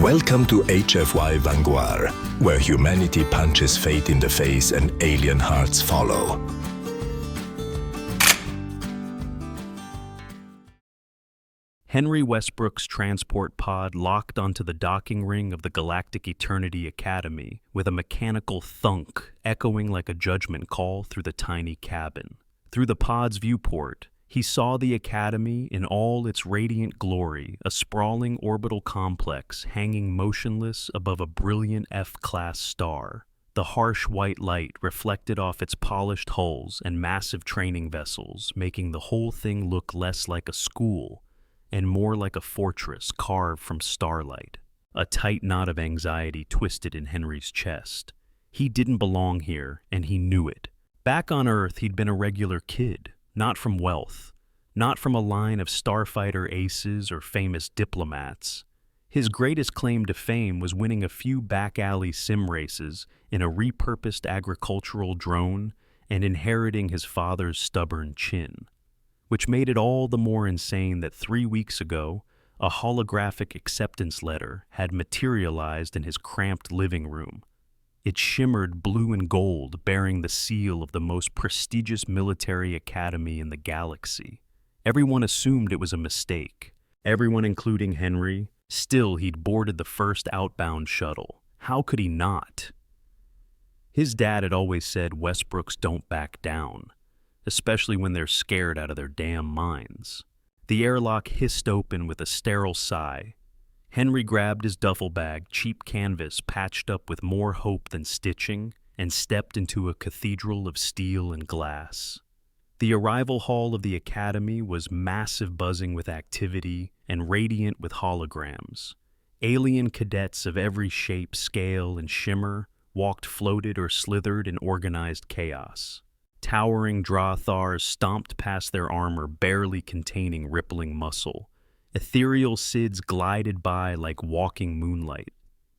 Welcome to HFY Vanguard, where humanity punches fate in the face and alien hearts follow. Henry Westbrook's transport pod locked onto the docking ring of the Galactic Eternity Academy with a mechanical thunk echoing like a judgment call through the tiny cabin. Through the pod's viewport, he saw the Academy in all its radiant glory, a sprawling orbital complex hanging motionless above a brilliant F-class star. The harsh white light reflected off its polished hulls and massive training vessels, making the whole thing look less like a school and more like a fortress carved from starlight. A tight knot of anxiety twisted in Henry's chest. He didn't belong here, and he knew it. Back on Earth, he'd been a regular kid, not from wealth, not from a line of starfighter aces or famous diplomats. His greatest claim to fame was winning a few back-alley sim races in a repurposed agricultural drone and inheriting his father's stubborn chin. Which made it all the more insane that 3 weeks ago, a holographic acceptance letter had materialized in his cramped living room. It shimmered blue and gold, bearing the seal of the most prestigious military academy in the galaxy. Everyone assumed it was a mistake. Everyone, including Henry. Still, he'd boarded the first outbound shuttle. How could he not? His dad had always said Westbrooks don't back down, especially when they're scared out of their damn minds. The airlock hissed open with a sterile sigh. Henry grabbed his duffel bag, cheap canvas patched up with more hope than stitching, and stepped into a cathedral of steel and glass. The arrival hall of the Academy was massive, buzzing with activity and radiant with holograms. Alien cadets of every shape, scale, and shimmer walked, floated, or slithered in organized chaos. Towering Drothars stomped past their armor, barely containing rippling muscle. Ethereal Sids glided by like walking moonlight.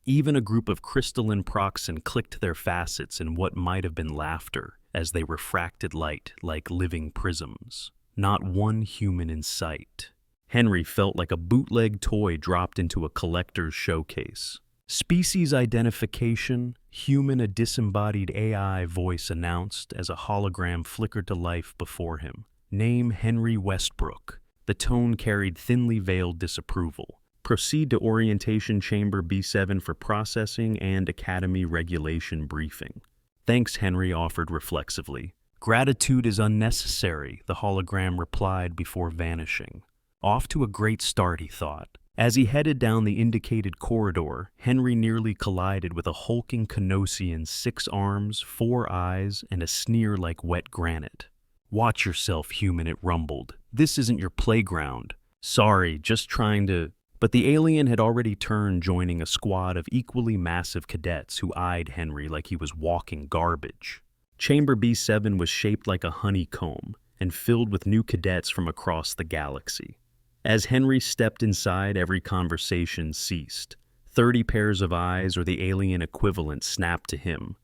Even a group of crystalline Proxen clicked their facets in what might have been laughter as they refracted light like living prisms. Not one human in sight. Henry felt like a bootleg toy dropped into a collector's showcase. Species identification, human, a disembodied AI voice announced as a hologram flickered to life before him. Name Henry Westbrook. The tone carried thinly veiled disapproval. Proceed to Orientation Chamber B7 for processing and Academy regulation briefing. Thanks, Henry offered reflexively. Gratitude is unnecessary, the hologram replied before vanishing. Off to a great start, he thought. As he headed down the indicated corridor, Henry nearly collided with a hulking Canosian's 6 arms, 4 eyes, and a sneer like wet granite. Watch yourself, human, it rumbled. This isn't your playground. Sorry, just trying to... But the alien had already turned, joining a squad of equally massive cadets who eyed Henry like he was walking garbage. Chamber B7 was shaped like a honeycomb and filled with new cadets from across the galaxy. As Henry stepped inside, every conversation ceased. 30 pairs of eyes, or the alien equivalent, snapped to him,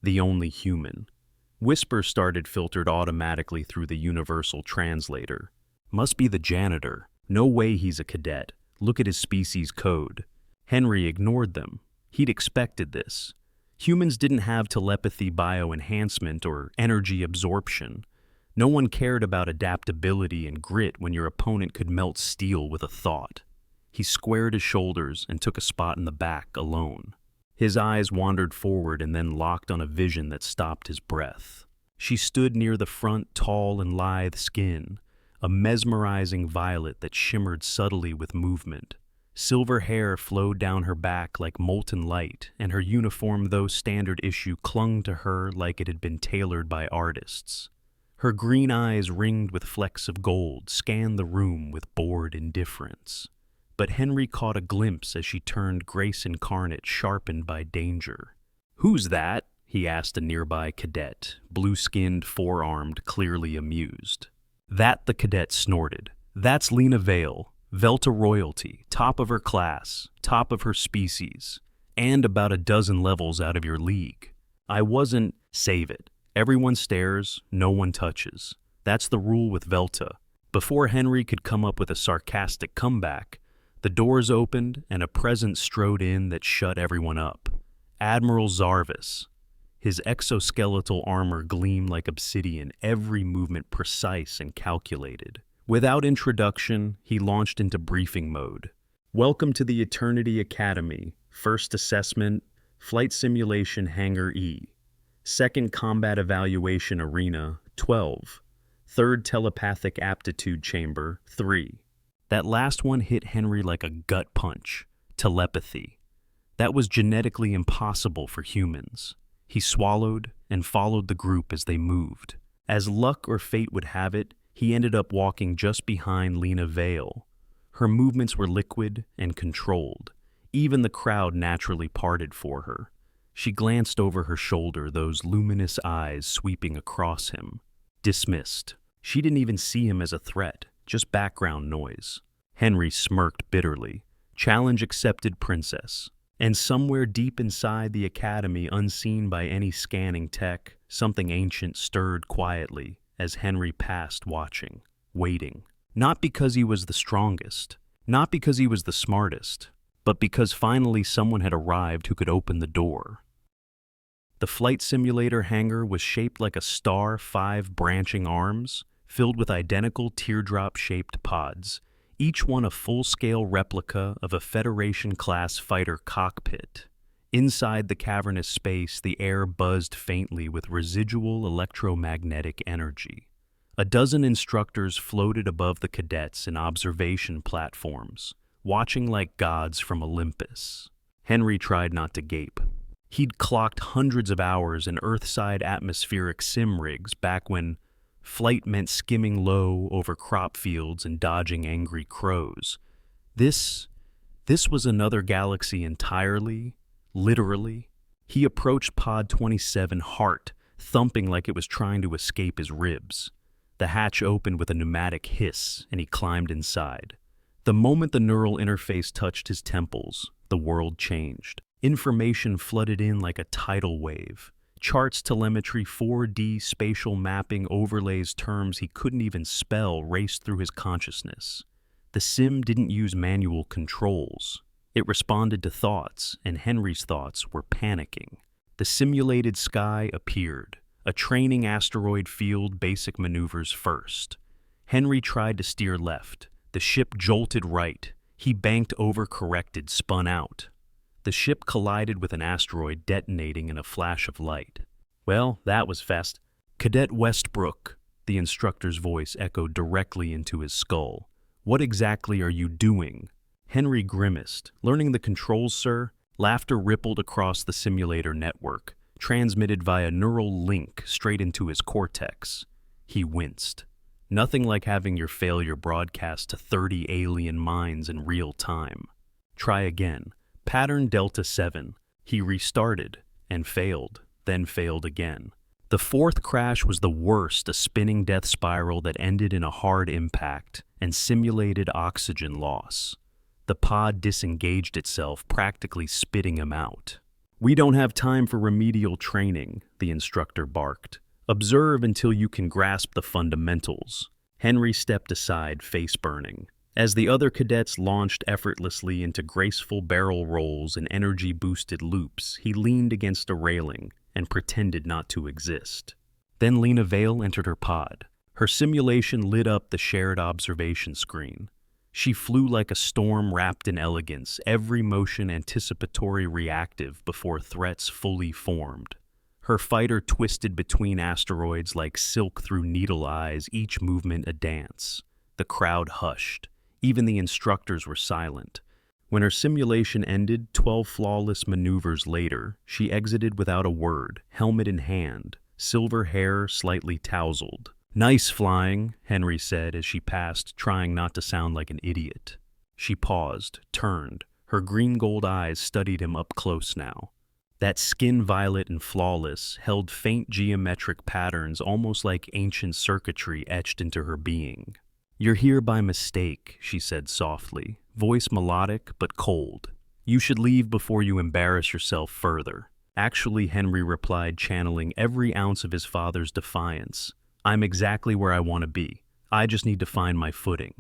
the only human. Whispers started filtered automatically through the universal translator. Must be the janitor. No way he's a cadet. Look at his species code. Henry ignored them. He'd expected this. Humans didn't have telepathy, bioenhancement, or energy absorption. No one cared about adaptability and grit when your opponent could melt steel with a thought. He squared his shoulders and took a spot in the back alone. His eyes wandered forward and then locked on a vision that stopped his breath. She stood near the front, tall and lithe skin, a mesmerizing violet that shimmered subtly with movement. Silver hair flowed down her back like molten light, and her uniform, though standard issue, clung to her like it had been tailored by artists. Her green eyes, ringed with flecks of gold, scanned the room with bored indifference. But Henry caught a glimpse as she turned grace incarnate, sharpened by danger. "Who's that?" he asked a nearby cadet, blue-skinned, four-armed, clearly amused. That, the cadet snorted. That's Lena Vale, Velta royalty, top of her class, top of her species, and about a dozen levels out of your league. I wasn't... Save it. Everyone stares, no one touches. That's the rule with Velta. Before Henry could come up with a sarcastic comeback, The doors opened, and a presence strode in that shut everyone up. Admiral Zarvis. His exoskeletal armor gleamed like obsidian, every movement precise and calculated. Without introduction, he launched into briefing mode. Welcome to the Eternity Academy. First assessment, Flight Simulation Hangar E. Second Combat Evaluation Arena, 12. Third Telepathic Aptitude Chamber, 3. That last one hit Henry like a gut punch. Telepathy. That was genetically impossible for humans. He swallowed and followed the group as they moved. As luck or fate would have it, he ended up walking just behind Lena Vale. Her movements were liquid and controlled. Even the crowd naturally parted for her. She glanced over her shoulder, those luminous eyes sweeping across him. Dismissed. She didn't even see him as a threat, just background noise. Henry smirked bitterly. Challenge accepted, princess. And somewhere deep inside the academy, unseen by any scanning tech, something ancient stirred quietly as Henry passed, watching, waiting. Not because he was the strongest, not because he was the smartest, but because finally someone had arrived who could open the door. The flight simulator hangar was shaped like a star, 5 branching arms, filled with identical teardrop-shaped pods, each one a full-scale replica of a Federation-class fighter cockpit. Inside the cavernous space, the air buzzed faintly with residual electromagnetic energy. A dozen instructors floated above the cadets in observation platforms, watching like gods from Olympus. Henry tried not to gape. He'd clocked hundreds of hours in Earthside atmospheric sim rigs back when flight meant skimming low over crop fields and dodging angry crows. This was another galaxy entirely, literally. He approached Pod 27, heart thumping like it was trying to escape his ribs. The hatch opened with a pneumatic hiss, and he climbed inside. The moment the neural interface touched his temples, the world changed. Information flooded in like a tidal wave. Charts, telemetry, 4D spatial mapping, overlays, terms he couldn't even spell raced through his consciousness. The sim didn't use manual controls. It responded to thoughts, and Henry's thoughts were panicking. The simulated sky appeared. A training asteroid field, basic maneuvers first. Henry tried to steer left. The ship jolted right. He banked, overcorrected, spun out. The ship collided with an asteroid, detonating in a flash of light. Well, that was fast. Cadet Westbrook, the instructor's voice echoed directly into his skull. What exactly are you doing? Henry grimaced. Learning the controls, sir? Laughter rippled across the simulator network, transmitted via neural link straight into his cortex. He winced. Nothing like having your failure broadcast to 30 alien minds in real time. Try again. Pattern Delta 7. He restarted and failed, then failed again. The fourth crash was the worst, a spinning death spiral that ended in a hard impact and simulated oxygen loss. The pod disengaged itself, practically spitting him out. We don't have time for remedial training, the instructor barked. Observe until you can grasp the fundamentals. Henry stepped aside, face burning. As the other cadets launched effortlessly into graceful barrel rolls and energy-boosted loops, he leaned against a railing and pretended not to exist. Then Lena Vale entered her pod. Her simulation lit up the shared observation screen. She flew like a storm wrapped in elegance, every motion anticipatory reactive before threats fully formed. Her fighter twisted between asteroids like silk through needle eyes, each movement a dance. The crowd hushed. Even the instructors were silent. When her simulation ended, 12 flawless maneuvers later, she exited without a word, helmet in hand, silver hair slightly tousled. Nice flying, Henry said as she passed, trying not to sound like an idiot. She paused, turned. Her green-gold eyes studied him up close now. That skin violet and flawless held faint geometric patterns almost like ancient circuitry etched into her being. You're here by mistake, she said softly, voice melodic but cold. You should leave before you embarrass yourself further. Actually, Henry replied, channeling every ounce of his father's defiance. I'm exactly where I want to be. I just need to find my footing.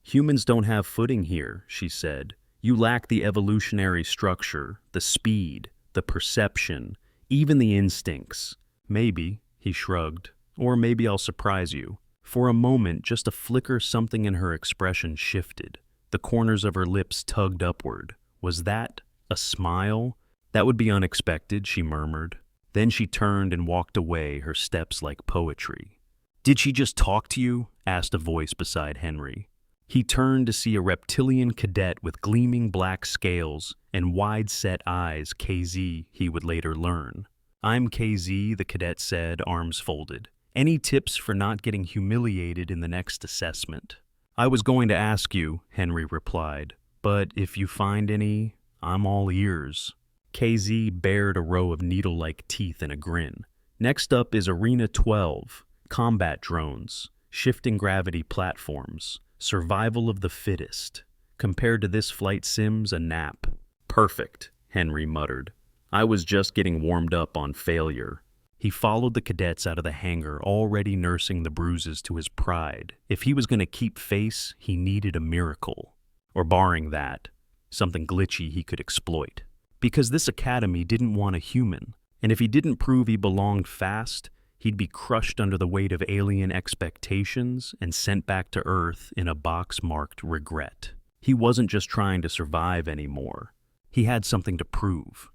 Humans don't have footing here, she said. You lack the evolutionary structure, the speed, the perception, even the instincts. Maybe, he shrugged, or maybe I'll surprise you. For a moment, just a flicker, something in her expression shifted. The corners of her lips tugged upward. Was that a smile? That would be unexpected, she murmured. Then she turned and walked away, her steps like poetry. Did she just talk to you? Asked a voice beside Henry. He turned to see a reptilian cadet with gleaming black scales and wide-set eyes, KZ, he would later learn. I'm KZ, the cadet said, arms folded. Any tips for not getting humiliated in the next assessment? I was going to ask you, Henry replied, but if you find any, I'm all ears. KZ bared a row of needle-like teeth in a grin. Next up is Arena 12, combat drones, shifting gravity platforms, survival of the fittest. Compared to this flight sim's a nap. Perfect, Henry muttered. I was just getting warmed up on failure. He followed the cadets out of the hangar, already nursing the bruises to his pride. If he was going to keep face, he needed a miracle. Or barring that, something glitchy he could exploit. Because this academy didn't want a human, and if he didn't prove he belonged fast, he'd be crushed under the weight of alien expectations and sent back to Earth in a box marked regret. He wasn't just trying to survive anymore. He had something to prove.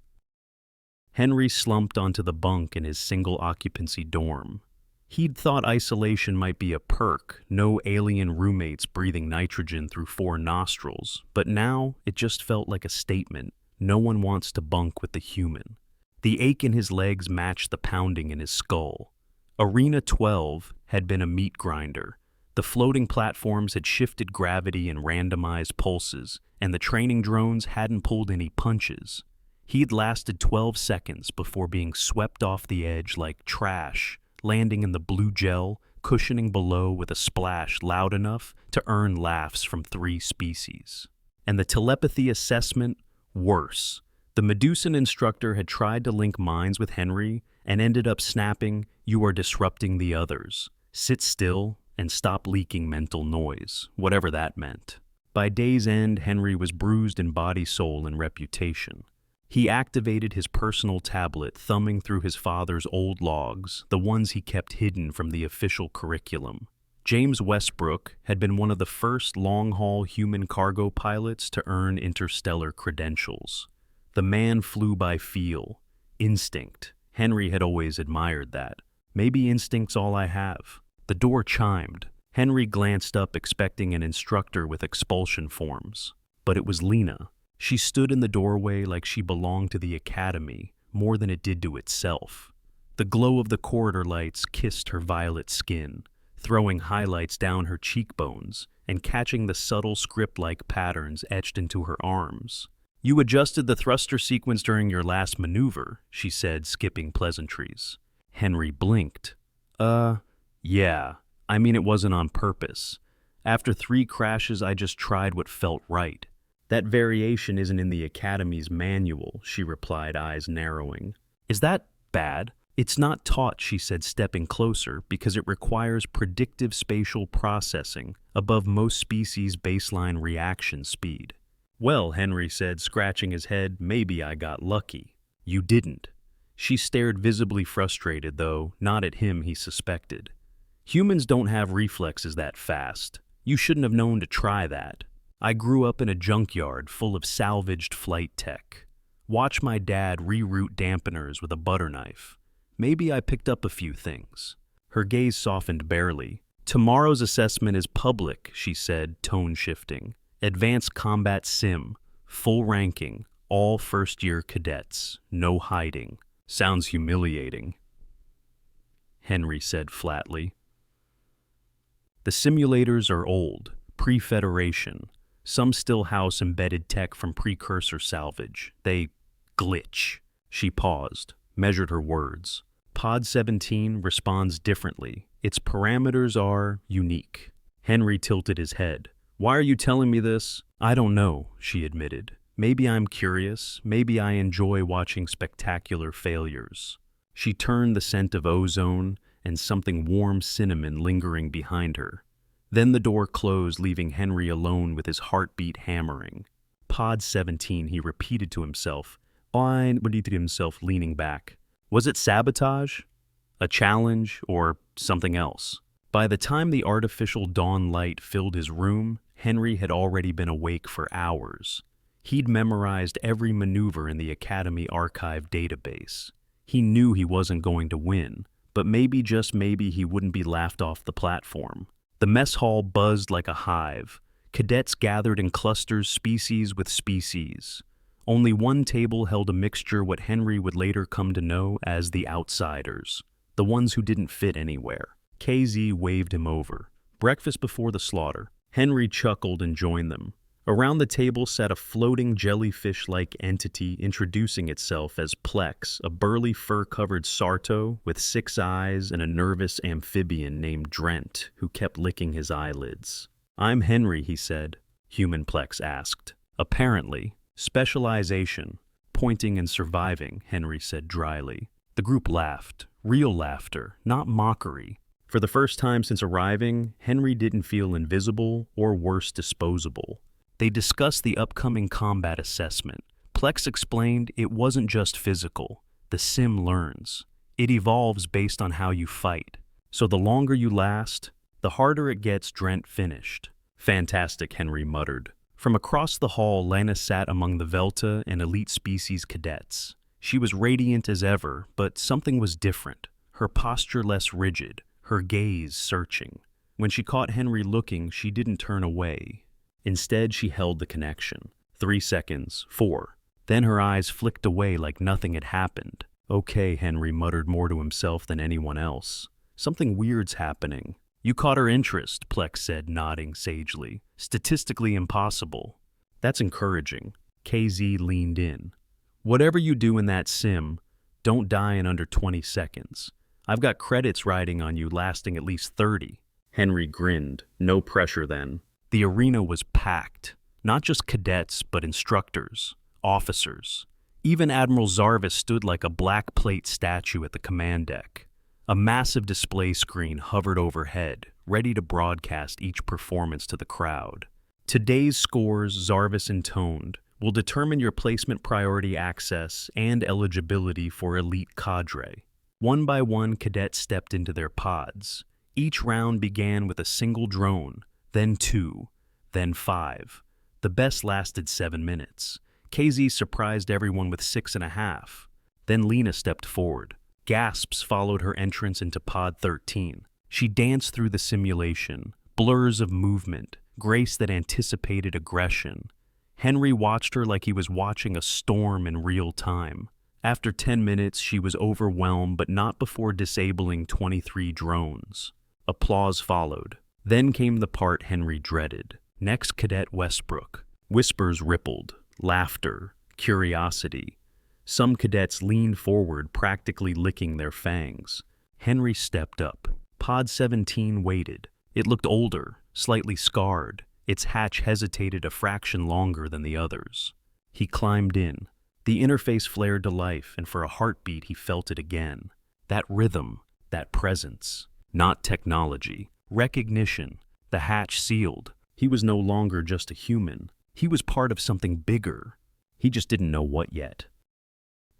Henry slumped onto the bunk in his single-occupancy dorm. He'd thought isolation might be a perk, no alien roommates breathing nitrogen through 4 nostrils, but now it just felt like a statement. No one wants to bunk with the human. The ache in his legs matched the pounding in his skull. Arena 12 had been a meat grinder. The floating platforms had shifted gravity in randomized pulses, and the training drones hadn't pulled any punches. He'd lasted 12 seconds before being swept off the edge like trash, landing in the blue gel, cushioning below with a splash loud enough to earn laughs from 3 species. And the telepathy assessment, worse. The Medusan instructor had tried to link minds with Henry and ended up snapping, "You are disrupting the others. Sit still and stop leaking mental noise," whatever that meant. By day's end, Henry was bruised in body, soul, and reputation. He activated his personal tablet, thumbing through his father's old logs, the ones he kept hidden from the official curriculum. James Westbrook had been one of the first long-haul human cargo pilots to earn interstellar credentials. The man flew by feel, instinct. Henry had always admired that. Maybe instinct's all I have. The door chimed. Henry glanced up, expecting an instructor with expulsion forms. But it was Lena. She stood in the doorway like she belonged to the academy, more than it did to itself. The glow of the corridor lights kissed her violet skin, throwing highlights down her cheekbones and catching the subtle script-like patterns etched into her arms. "You adjusted the thruster sequence during your last maneuver," she said, skipping pleasantries. Henry blinked. Yeah. I mean, it wasn't on purpose. After 3 crashes, I just tried what felt right. That variation isn't in the Academy's manual, she replied, eyes narrowing. Is that bad? It's not taught, she said, stepping closer, because it requires predictive spatial processing above most species' baseline reaction speed. Well, Henry said, scratching his head, maybe I got lucky. You didn't. She stared, visibly frustrated, though, not at him, he suspected. Humans don't have reflexes that fast. You shouldn't have known to try that. I grew up in a junkyard full of salvaged flight tech. Watch my dad reroute dampeners with a butter knife. Maybe I picked up a few things. Her gaze softened barely. Tomorrow's assessment is public, she said, tone shifting. Advanced combat sim, full ranking, all first-year cadets, no hiding. Sounds humiliating, Henry said flatly. The simulators are old, pre-Federation. Some still house embedded tech from Precursor salvage. They glitch. She paused, measured her words. Pod 17 responds differently. Its parameters are unique. Henry tilted his head. Why are you telling me this? I don't know, she admitted. Maybe I'm curious. Maybe I enjoy watching spectacular failures. She turned, the scent of ozone and something warm cinnamon lingering behind her. Then the door closed, leaving Henry alone with his heartbeat hammering. Pod 17, he repeated to himself, leaning back. Was it sabotage? A challenge? Or something else? By the time the artificial dawn light filled his room, Henry had already been awake for hours. He'd memorized every maneuver in the Academy Archive database. He knew he wasn't going to win, but maybe, just maybe, he wouldn't be laughed off the platform. The mess hall buzzed like a hive. Cadets gathered in clusters, species with species. Only one table held a mixture, what Henry would later come to know as the outsiders, the ones who didn't fit anywhere. KZ waved him over. Breakfast before the slaughter. Henry chuckled and joined them. Around the table sat a floating jellyfish-like entity introducing itself as Plex, a burly fur-covered Sarto with 6 eyes and a nervous amphibian named Drent, who kept licking his eyelids. "I'm Henry," he said. Human Plex asked. "Apparently. Specialization. Pointing and surviving," Henry said dryly. The group laughed. Real laughter, not mockery. For the first time since arriving, Henry didn't feel invisible or worse, disposable. They discussed the upcoming combat assessment. Plex explained it wasn't just physical. The sim learns. It evolves based on how you fight. So the longer you last, the harder it gets. Drent finished. "Fantastic," Henry muttered. From across the hall, Lana sat among the Velta and elite species cadets. She was radiant as ever, but something was different. Her posture less rigid, her gaze searching. When she caught Henry looking, she didn't turn away. Instead, she held the connection. 3 seconds, 4. Then her eyes flicked away like nothing had happened. "Okay," Henry muttered more to himself than anyone else. "Something weird's happening." "You caught her interest," Plex said, nodding sagely. "Statistically impossible." "That's encouraging." KZ leaned in. "Whatever you do in that sim, don't die in under 20 seconds. I've got credits riding on you lasting at least 30. Henry grinned. "No pressure then." The arena was packed. Not just cadets, but instructors, officers. Even Admiral Zarvis stood like a black plate statue at the command deck. A massive display screen hovered overhead, ready to broadcast each performance to the crowd. "Today's scores," Zarvis intoned, "will determine your placement, priority access, and eligibility for elite cadre." One by one, cadets stepped into their pods. Each round began with a single drone, then 2, then 5. The best lasted 7 minutes. KZ surprised everyone with 6.5. Then Lena stepped forward. Gasps followed her entrance into Pod 13. She danced through the simulation, blurs of movement, grace that anticipated aggression. Henry watched her like he was watching a storm in real time. After 10 minutes, she was overwhelmed, but not before disabling 23 drones. Applause followed. Then came the part Henry dreaded. Next, Cadet Westbrook. Whispers rippled. Laughter. Curiosity. Some cadets leaned forward, practically licking their fangs. Henry stepped up. Pod 17 waited. It looked older, slightly scarred. Its hatch hesitated a fraction longer than the others. He climbed in. The interface flared to life, and for a heartbeat he felt it again. That rhythm, that presence. Not technology. Recognition. The hatch sealed. He was no longer just a human. He was part of something bigger. He just didn't know what yet.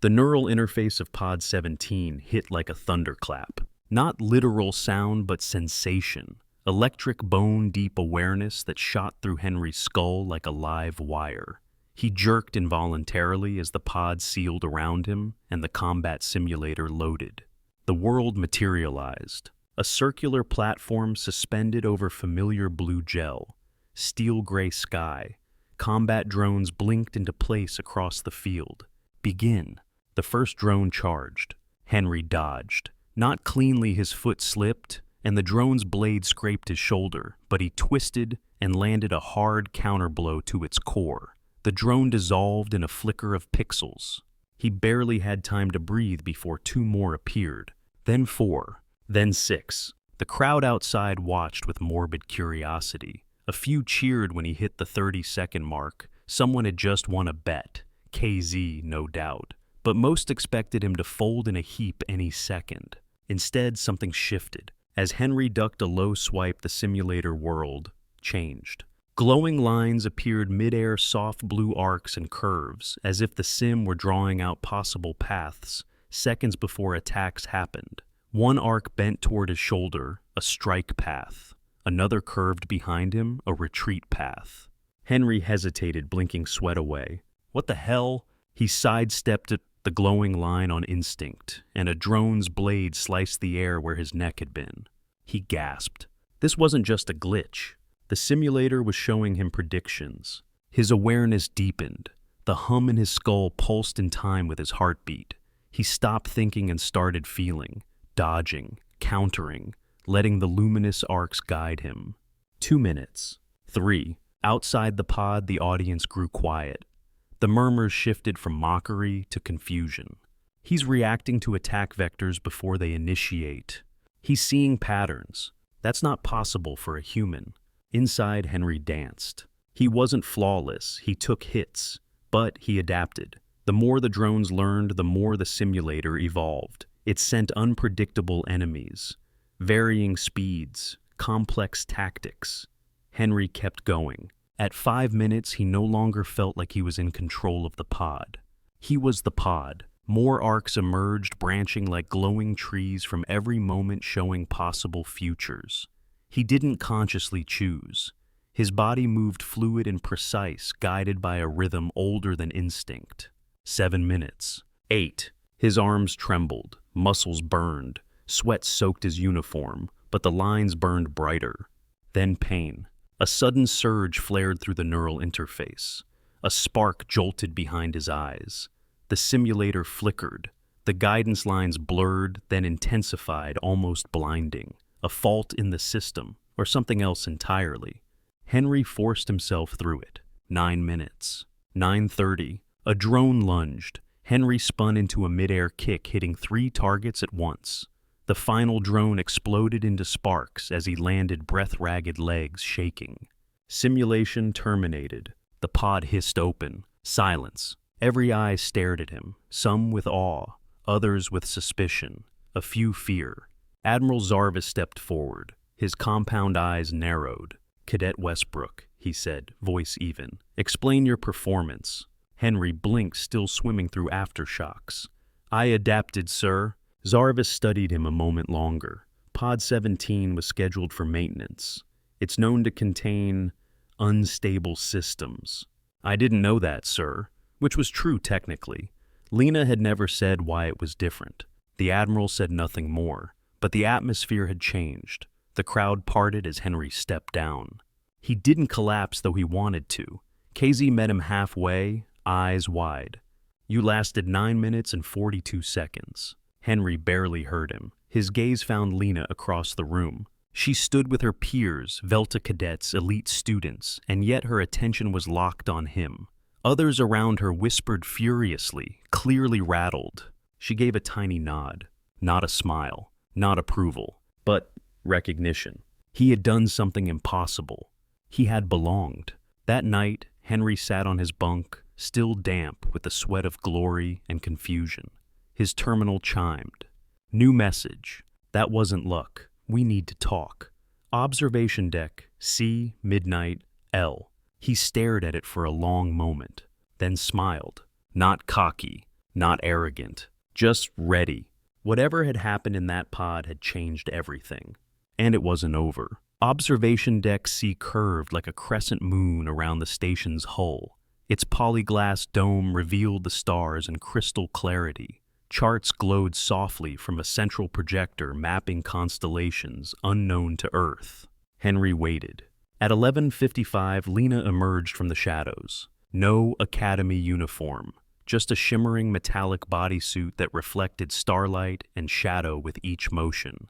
The neural interface of Pod 17 hit like a thunderclap. Not literal sound, but sensation. Electric bone-deep awareness that shot through Henry's skull like a live wire. He jerked involuntarily as the pod sealed around him and the combat simulator loaded. The world materialized. A circular platform suspended over familiar blue gel. Steel-gray sky. Combat drones blinked into place across the field. Begin. The first drone charged. Henry dodged. Not cleanly, his foot slipped, and the drone's blade scraped his shoulder, but he twisted and landed a hard counterblow to its core. The drone dissolved in a flicker of pixels. He barely had time to breathe before 2 more appeared. Then 4. Then 6. The crowd outside watched with morbid curiosity. A few cheered when he hit the 30-second mark. Someone had just won a bet. KZ, no doubt. But most expected him to fold in a heap any second. Instead, something shifted. As Henry ducked a low swipe, the simulator world changed. Glowing lines appeared mid-air, soft blue arcs and curves, as if the sim were drawing out possible paths seconds before attacks happened. One arc bent toward his shoulder, a strike path. Another curved behind him, a retreat path. Henry hesitated, blinking sweat away. What the hell? He sidestepped the glowing line on instinct, and a drone's blade sliced the air where his neck had been. He gasped. This wasn't just a glitch. The simulator was showing him predictions. His awareness deepened. The hum in his skull pulsed in time with his heartbeat. He stopped thinking and started feeling, dodging, countering, letting the luminous arcs guide him. 2 minutes. 3. Outside the pod, the audience grew quiet. The murmurs shifted from mockery to confusion. He's reacting to attack vectors before they initiate. He's seeing patterns. That's not possible for a human. Inside, Henry danced. He wasn't flawless. He took hits, but he adapted. The more the drones learned, the more the simulator evolved. It sent unpredictable enemies, varying speeds, complex tactics. Henry kept going. At 5 minutes, he no longer felt like he was in control of the pod. He was the pod. More arcs emerged, branching like glowing trees from every moment, showing possible futures. He didn't consciously choose. His body moved fluid and precise, guided by a rhythm older than instinct. 7 minutes. 8. His arms trembled, muscles burned, sweat soaked his uniform, but the lines burned brighter. Then pain. A sudden surge flared through the neural interface. A spark jolted behind his eyes. The simulator flickered. The guidance lines blurred, then intensified, almost blinding. A fault in the system, or something else entirely. Henry forced himself through it. 9 minutes. 9:30. A drone lunged. Henry spun into a mid-air kick, hitting 3 targets at once. The final drone exploded into sparks as he landed, breath-ragged legs shaking. Simulation terminated. The pod hissed open. Silence. Every eye stared at him, some with awe, others with suspicion, a few fear. Admiral Zarvis stepped forward. His compound eyes narrowed. "Cadet Westbrook," he said, voice even. "Explain your performance." Henry blinked, still swimming through aftershocks. "I adapted, sir." Zarvis studied him a moment longer. Pod 17 was scheduled for maintenance. It's known to contain unstable systems. "I didn't know that, sir," which was true technically. Lena had never said why it was different. The Admiral said nothing more, but the atmosphere had changed. The crowd parted as Henry stepped down. He didn't collapse, though he wanted to. KZ met him halfway, eyes wide. "You lasted 9 minutes and 42 seconds. Henry barely heard him. His gaze found Lena across the room. She stood with her peers, Velta cadets, elite students, and yet her attention was locked on him. Others around her whispered furiously, clearly rattled. She gave a tiny nod. Not a smile, not approval, but recognition. He had done something impossible. He had belonged. That night, Henry sat on his bunk, still damp with the sweat of glory and confusion. His terminal chimed. New message. That wasn't luck. We need to talk. Observation deck, C, midnight, L. He stared at it for a long moment, then smiled. Not cocky, not arrogant, just ready. Whatever had happened in that pod had changed everything. And it wasn't over. Observation deck C curved like a crescent moon around the station's hull. Its polyglass dome revealed the stars in crystal clarity. Charts glowed softly from a central projector mapping constellations unknown to Earth. Henry waited. At 11:55, Lena emerged from the shadows. No academy uniform, just a shimmering metallic bodysuit that reflected starlight and shadow with each motion.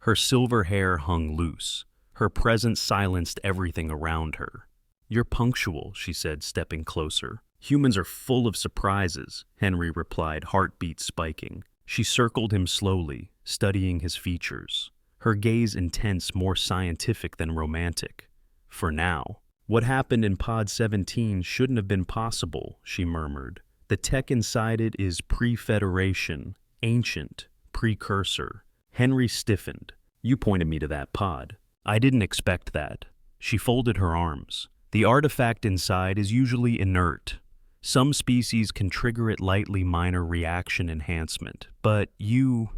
Her silver hair hung loose. Her presence silenced everything around her. "You're punctual," she said, stepping closer. "Humans are full of surprises," Henry replied, heartbeat spiking. She circled him slowly, studying his features. Her gaze intense, more scientific than romantic. "For now." "What happened in Pod 17 shouldn't have been possible," she murmured. "The tech inside it is pre-Federation, ancient, precursor." Henry stiffened. You pointed me to that pod. I didn't expect that. She folded her arms. The artifact inside is usually inert. Some species can trigger it lightly minor reaction enhancement, but you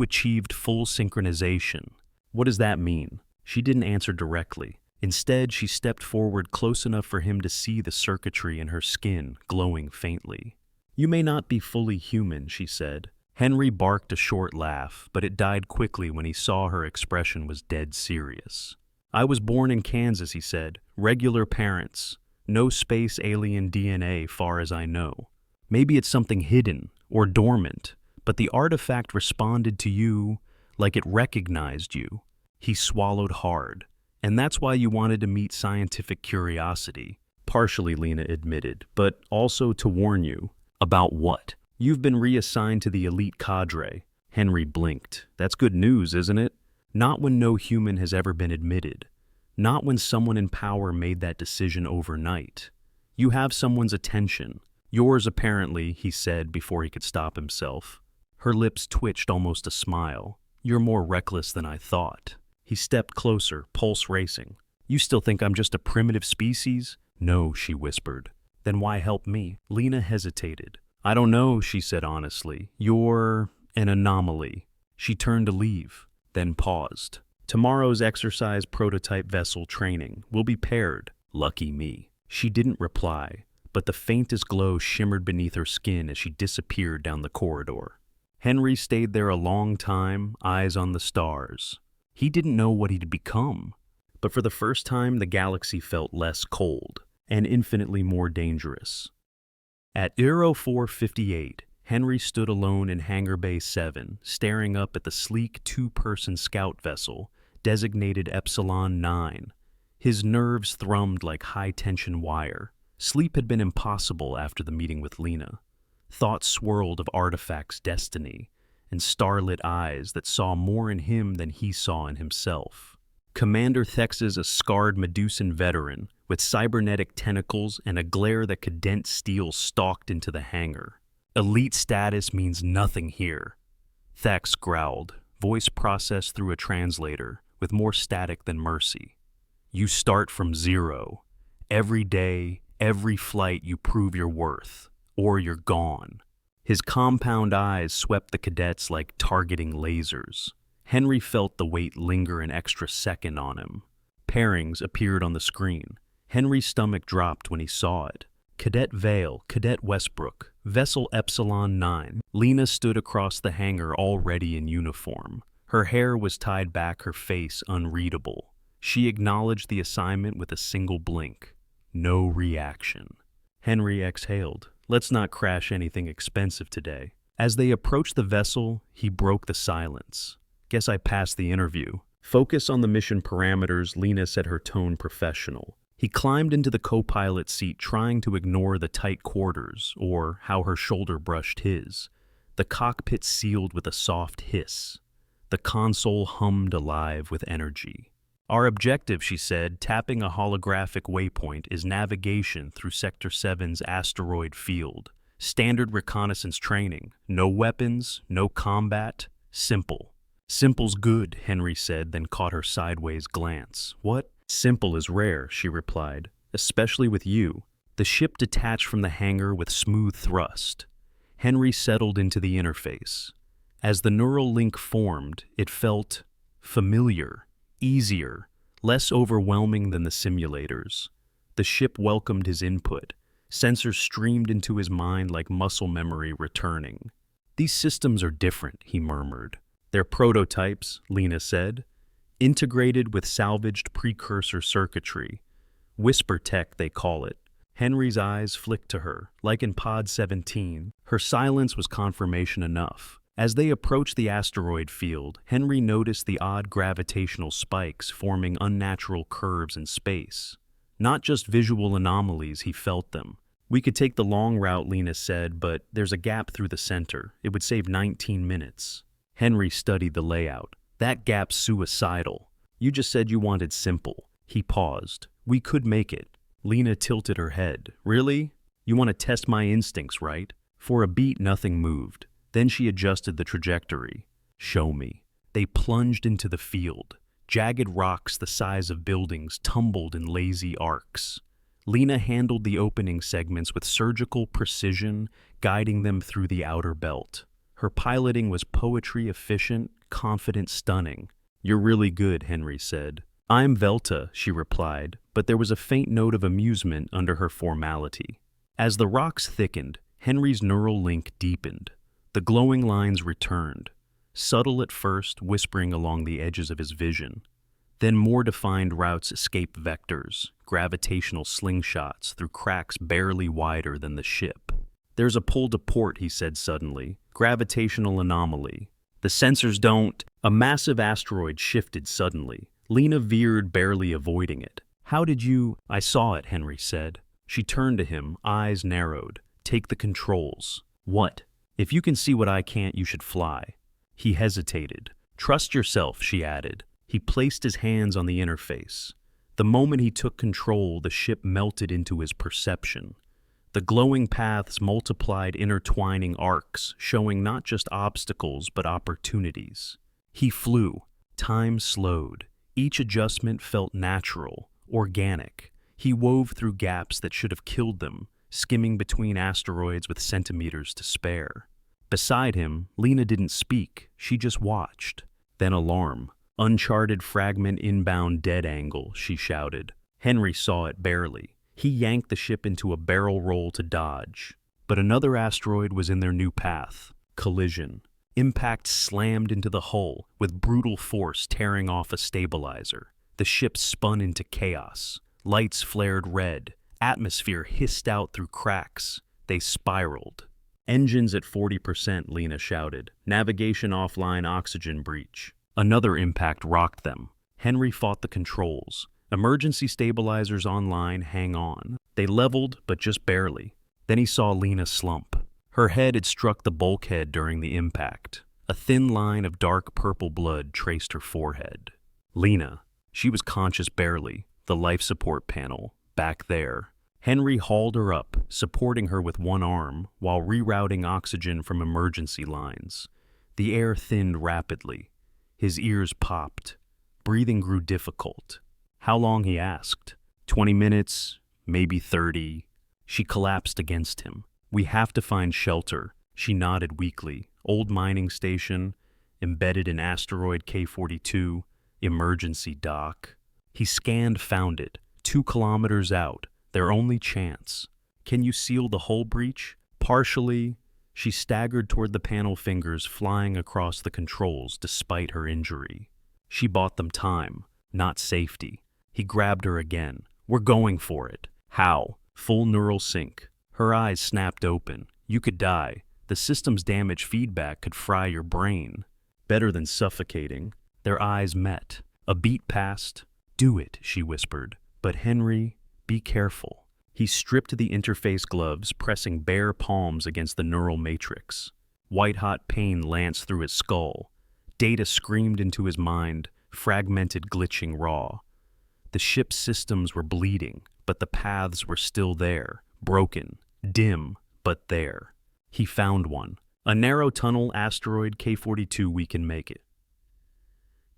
achieved full synchronization. What does that mean? She didn't answer directly. Instead, she stepped forward close enough for him to see the circuitry in her skin glowing faintly. You may not be fully human, she said. Henry barked a short laugh, but it died quickly when he saw her expression was dead serious. I was born in Kansas, he said. Regular parents. No space alien DNA, far as I know. Maybe it's something hidden or dormant, but the artifact responded to you like it recognized you. He swallowed hard. And that's why you wanted to meet scientific curiosity. Partially, Lena admitted, but also to warn you. About what? You've been reassigned to the elite cadre. Henry blinked. That's good news, isn't it? Not when no human has ever been admitted. Not when someone in power made that decision overnight. You have someone's attention. Yours, apparently, he said before he could stop himself. Her lips twitched almost a smile. You're more reckless than I thought. He stepped closer, pulse racing. You still think I'm just a primitive species? No, she whispered. Then why help me? Lena hesitated. I don't know, she said honestly. You're an anomaly. She turned to leave, then paused. Tomorrow's exercise prototype vessel training will be paired. Lucky me. She didn't reply, but the faintest glow shimmered beneath her skin as she disappeared down the corridor. Henry stayed there a long time, eyes on the stars. He didn't know what he'd become, but for the first time the galaxy felt less cold and infinitely more dangerous. At Eero 458, Henry stood alone in Hangar Bay 7, staring up at the sleek two-person scout vessel, designated Epsilon 9. His nerves thrummed like high-tension wire. Sleep had been impossible after the meeting with Lena. Thoughts swirled of Artifact's destiny, and starlit eyes that saw more in him than he saw in himself. Commander Thex is a scarred Medusan veteran with cybernetic tentacles and a glare that could dent steel stalked into the hangar. Elite status means nothing here. Thex growled, voice processed through a translator, with more static than mercy. You start from zero. Every day, every flight you prove your worth, or you're gone. His compound eyes swept the cadets like targeting lasers. Henry felt the weight linger an extra second on him. Pairings appeared on the screen. Henry's stomach dropped when he saw it. Cadet Vale, Cadet Westbrook, Vessel Epsilon 9. Lena stood across the hangar already in uniform. Her hair was tied back, her face unreadable. She acknowledged the assignment with a single blink. No reaction. Henry exhaled. Let's not crash anything expensive today. As they approached the vessel, he broke the silence. Guess I passed the interview. Focus on the mission parameters, Lena said, her tone professional. He climbed into the co-pilot seat, trying to ignore the tight quarters, or how her shoulder brushed his. The cockpit sealed with a soft hiss. The console hummed alive with energy. Our objective, she said, tapping a holographic waypoint, is navigation through Sector 7's asteroid field. Standard reconnaissance training. No weapons, no combat. Simple. Simple's good, Henry said, then caught her sideways glance. What? Simple is rare, she replied, especially with you. The ship detached from the hangar with smooth thrust. Henry settled into the interface. As the neural link formed, it felt familiar, easier, less overwhelming than the simulators. The ship welcomed his input. Sensors streamed into his mind like muscle memory returning. These systems are different, he murmured. They're prototypes, Lena said, integrated with salvaged precursor circuitry. Whisper tech, they call it. Henry's eyes flicked to her, like in Pod 17. Her silence was confirmation enough. As they approached the asteroid field, Henry noticed the odd gravitational spikes forming unnatural curves in space. Not just visual anomalies, he felt them. We could take the long route, Lena said, but there's a gap through the center. It would save 19 minutes. Henry studied the layout. That gap's suicidal. You just said you wanted simple. He paused. We could make it. Lena tilted her head. Really? You want to test my instincts, right? For a beat, nothing moved. Then she adjusted the trajectory. Show me. They plunged into the field. Jagged rocks the size of buildings tumbled in lazy arcs. Lena handled the opening segments with surgical precision, guiding them through the outer belt. Her piloting was poetry efficient, confident, stunning. "You're really good," Henry said. "I'm Velta," she replied, but there was a faint note of amusement under her formality. As the rocks thickened, Henry's neural link deepened. The glowing lines returned, subtle at first, whispering along the edges of his vision. Then more defined routes escape vectors, gravitational slingshots through cracks barely wider than the ship. "There's a pull to port," he said suddenly. "Gravitational anomaly. The sensors don't—" A massive asteroid shifted suddenly. Lena veered, barely avoiding it. "How did you—" "I saw it," Henry said. She turned to him, eyes narrowed. "Take the controls." "What?" "If you can see what I can't, you should fly." He hesitated. "Trust yourself," she added. He placed his hands on the interface. The moment he took control, the ship melted into his perception. The glowing paths multiplied intertwining arcs, showing not just obstacles but opportunities. He flew. Time slowed. Each adjustment felt natural, organic. He wove through gaps that should have killed them, skimming between asteroids with centimeters to spare. Beside him, Lena didn't speak. She just watched. Then alarm. "Uncharted fragment inbound dead angle," she shouted. Henry saw it barely. He yanked the ship into a barrel roll to dodge. But another asteroid was in their new path. Collision. Impact slammed into the hull, with brutal force tearing off a stabilizer. The ship spun into chaos. Lights flared red. Atmosphere hissed out through cracks. They spiraled. "Engines at 40%, Lena shouted. "Navigation offline, oxygen breach." Another impact rocked them. Henry fought the controls. Emergency stabilizers online, hang on. They leveled, but just barely. Then he saw Lena slump. Her head had struck the bulkhead during the impact. A thin line of dark purple blood traced her forehead. Lena. She was conscious barely. The life support panel, back there. Henry hauled her up, supporting her with one arm, while rerouting oxygen from emergency lines. The air thinned rapidly. His ears popped. Breathing grew difficult. "How long?" he asked. 20 minutes, maybe 30. She collapsed against him. "We have to find shelter." She nodded weakly. "Old mining station, embedded in asteroid K-42, emergency dock." He scanned, found it. 2 kilometers out, their only chance. "Can you seal the hull breach?" "Partially." She staggered toward the panel, fingers flying across the controls despite her injury. She bought them time, not safety. He grabbed her again. "We're going for it." "How?" Full neural sync. Her eyes snapped open. "You could die. The system's damage feedback could fry your brain." "Better than suffocating." Their eyes met. A beat passed. "Do it," she whispered. "But Henry, be careful." He stripped the interface gloves, pressing bare palms against the neural matrix. White-hot pain lanced through his skull. Data screamed into his mind, fragmented, glitching raw. The ship's systems were bleeding, but the paths were still there, broken, dim, but there. He found one. "A narrow tunnel, asteroid K-42, we can make it."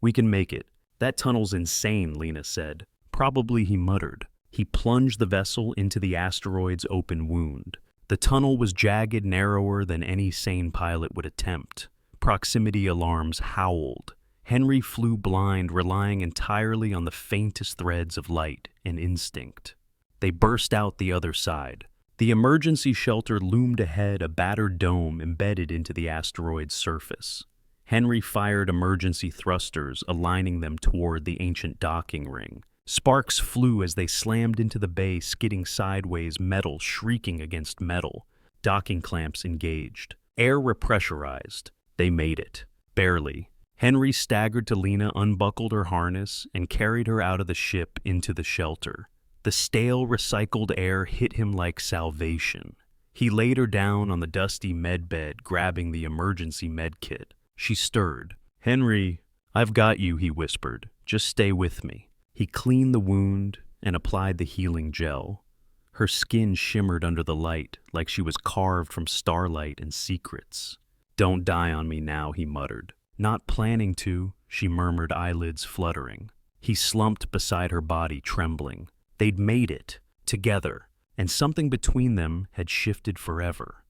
"We can make it." "That tunnel's insane," Lena said. "Probably," he muttered. He plunged the vessel into the asteroid's open wound. The tunnel was jagged, narrower than any sane pilot would attempt. Proximity alarms howled. Henry flew blind, relying entirely on the faintest threads of light and instinct. They burst out the other side. The emergency shelter loomed ahead, a battered dome embedded into the asteroid's surface. Henry fired emergency thrusters, aligning them toward the ancient docking ring. Sparks flew as they slammed into the bay, skidding sideways, metal shrieking against metal. Docking clamps engaged. Air repressurized. They made it. Barely. Henry staggered to Lena, unbuckled her harness, and carried her out of the ship into the shelter. The stale, recycled air hit him like salvation. He laid her down on the dusty med bed, grabbing the emergency med kit. She stirred. "Henry, I've got you," he whispered. "Just stay with me." He cleaned the wound and applied the healing gel. Her skin shimmered under the light, like she was carved from starlight and secrets. "Don't die on me now," he muttered. Not planning to, she murmured, eyelids fluttering. He slumped beside her body, trembling. They'd made it, together, and something between them had shifted forever.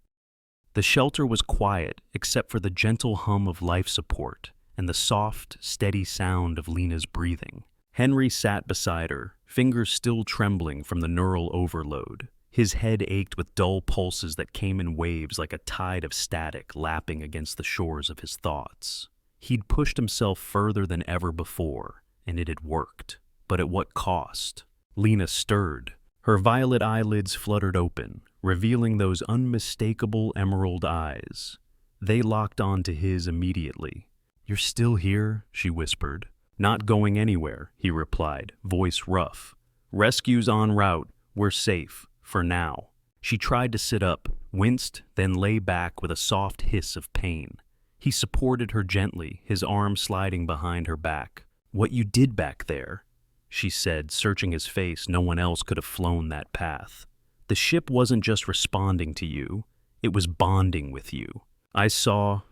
The shelter was quiet, except for the gentle hum of life support and the soft, steady sound of Lena's breathing. Henry sat beside her, fingers still trembling from the neural overload. His head ached with dull pulses that came in waves like a tide of static lapping against the shores of his thoughts. He'd pushed himself further than ever before, and it had worked. But at what cost? Lena stirred. Her violet eyelids fluttered open, revealing those unmistakable emerald eyes. They locked onto his immediately. "You're still here?" she whispered. "Not going anywhere," he replied, voice rough. "Rescue's en route. We're safe. For now." She tried to sit up, winced, then lay back with a soft hiss of pain. He supported her gently, his arm sliding behind her back. "What you did back there," she said, searching his face. No one else could have flown that path. "The ship wasn't just responding to you, it was bonding with you." "I saw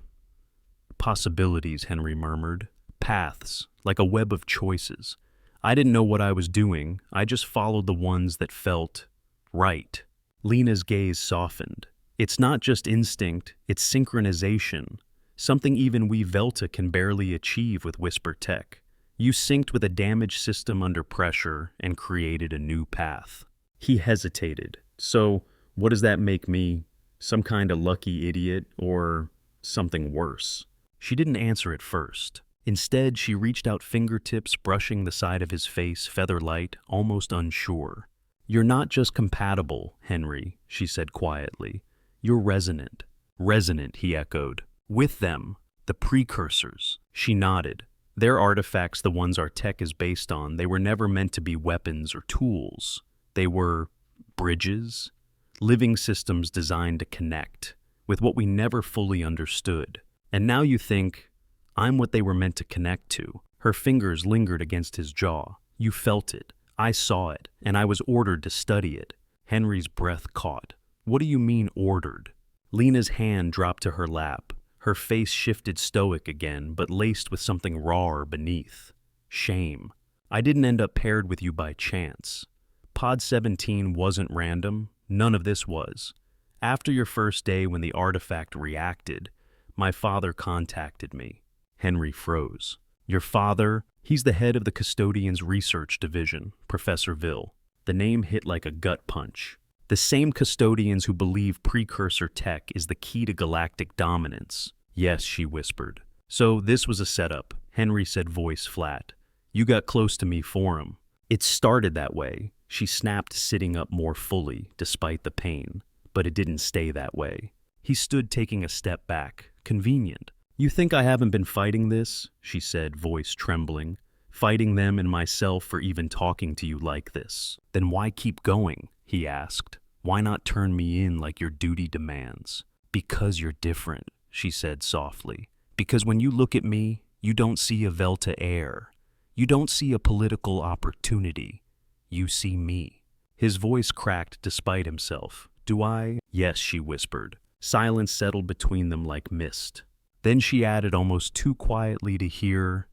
possibilities," Henry murmured. "Paths, like a web of choices. I didn't know what I was doing, I just followed the ones that felt right." Lena's gaze softened. "It's not just instinct, it's synchronization. Something even we Velta can barely achieve with Whisper Tech. You synced with a damaged system under pressure and created a new path." He hesitated. "So, what does that make me? Some kind of lucky idiot, or something worse?" She didn't answer at first. Instead, she reached out, fingertips brushing the side of his face, feather-light, almost unsure. "You're not just compatible, Henry," she said quietly. "You're resonant." "Resonant," he echoed. "With them, the precursors." She nodded. "Their artifacts, the ones our tech is based on, they were never meant to be weapons or tools. They were bridges, living systems designed to connect with what we never fully understood. And now you think, I'm what they were meant to connect to." Her fingers lingered against his jaw. "You felt it. I saw it, and I was ordered to study it." Henry's breath caught. "What do you mean, ordered?" Lena's hand dropped to her lap. Her face shifted stoic again, but laced with something rawer beneath. "Shame. I didn't end up paired with you by chance. Pod 17 wasn't random. None of this was. After your first day when the artifact reacted, my father contacted me." Henry froze. "Your father?" "He's the head of the Custodian's research division, Professor Vill." The name hit like a gut punch. "The same Custodians who believe Precursor tech is the key to galactic dominance." "Yes," she whispered. "So this was a setup," Henry said, voice flat. "You got close to me for him." "It started that way." She snapped, sitting up more fully, despite the pain. "But it didn't stay that way." He stood, taking a step back. "Convenient." "You think I haven't been fighting this?" she said, voice trembling. "Fighting them and myself for even talking to you like this." "Then why keep going?" he asked. "Why not turn me in like your duty demands?" "Because you're different," she said softly. "Because when you look at me, you don't see a Velta heir. You don't see a political opportunity. You see me." His voice cracked despite himself. "Do I?" "Yes," she whispered. Silence settled between them like mist. Then she added almost too quietly to hear,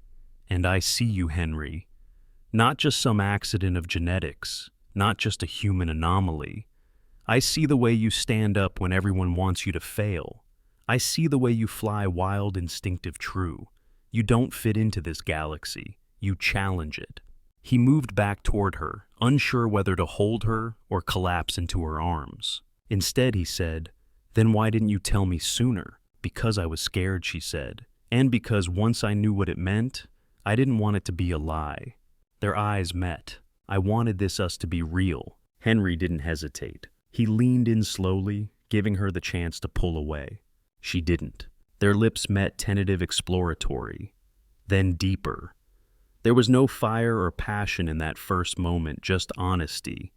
"And I see you, Henry. Not just some accident of genetics, not just a human anomaly. I see the way you stand up when everyone wants you to fail. I see the way you fly wild, instinctive, true. You don't fit into this galaxy. You challenge it." He moved back toward her, unsure whether to hold her or collapse into her arms. Instead, he said, "Then why didn't you tell me sooner?" "Because I was scared," she said. "And because once I knew what it meant, I didn't want it to be a lie." Their eyes met. "I wanted us to be real." Henry didn't hesitate. He leaned in slowly, giving her the chance to pull away. She didn't. Their lips met, tentative, exploratory. Then deeper. There was no fire or passion in that first moment, just honesty.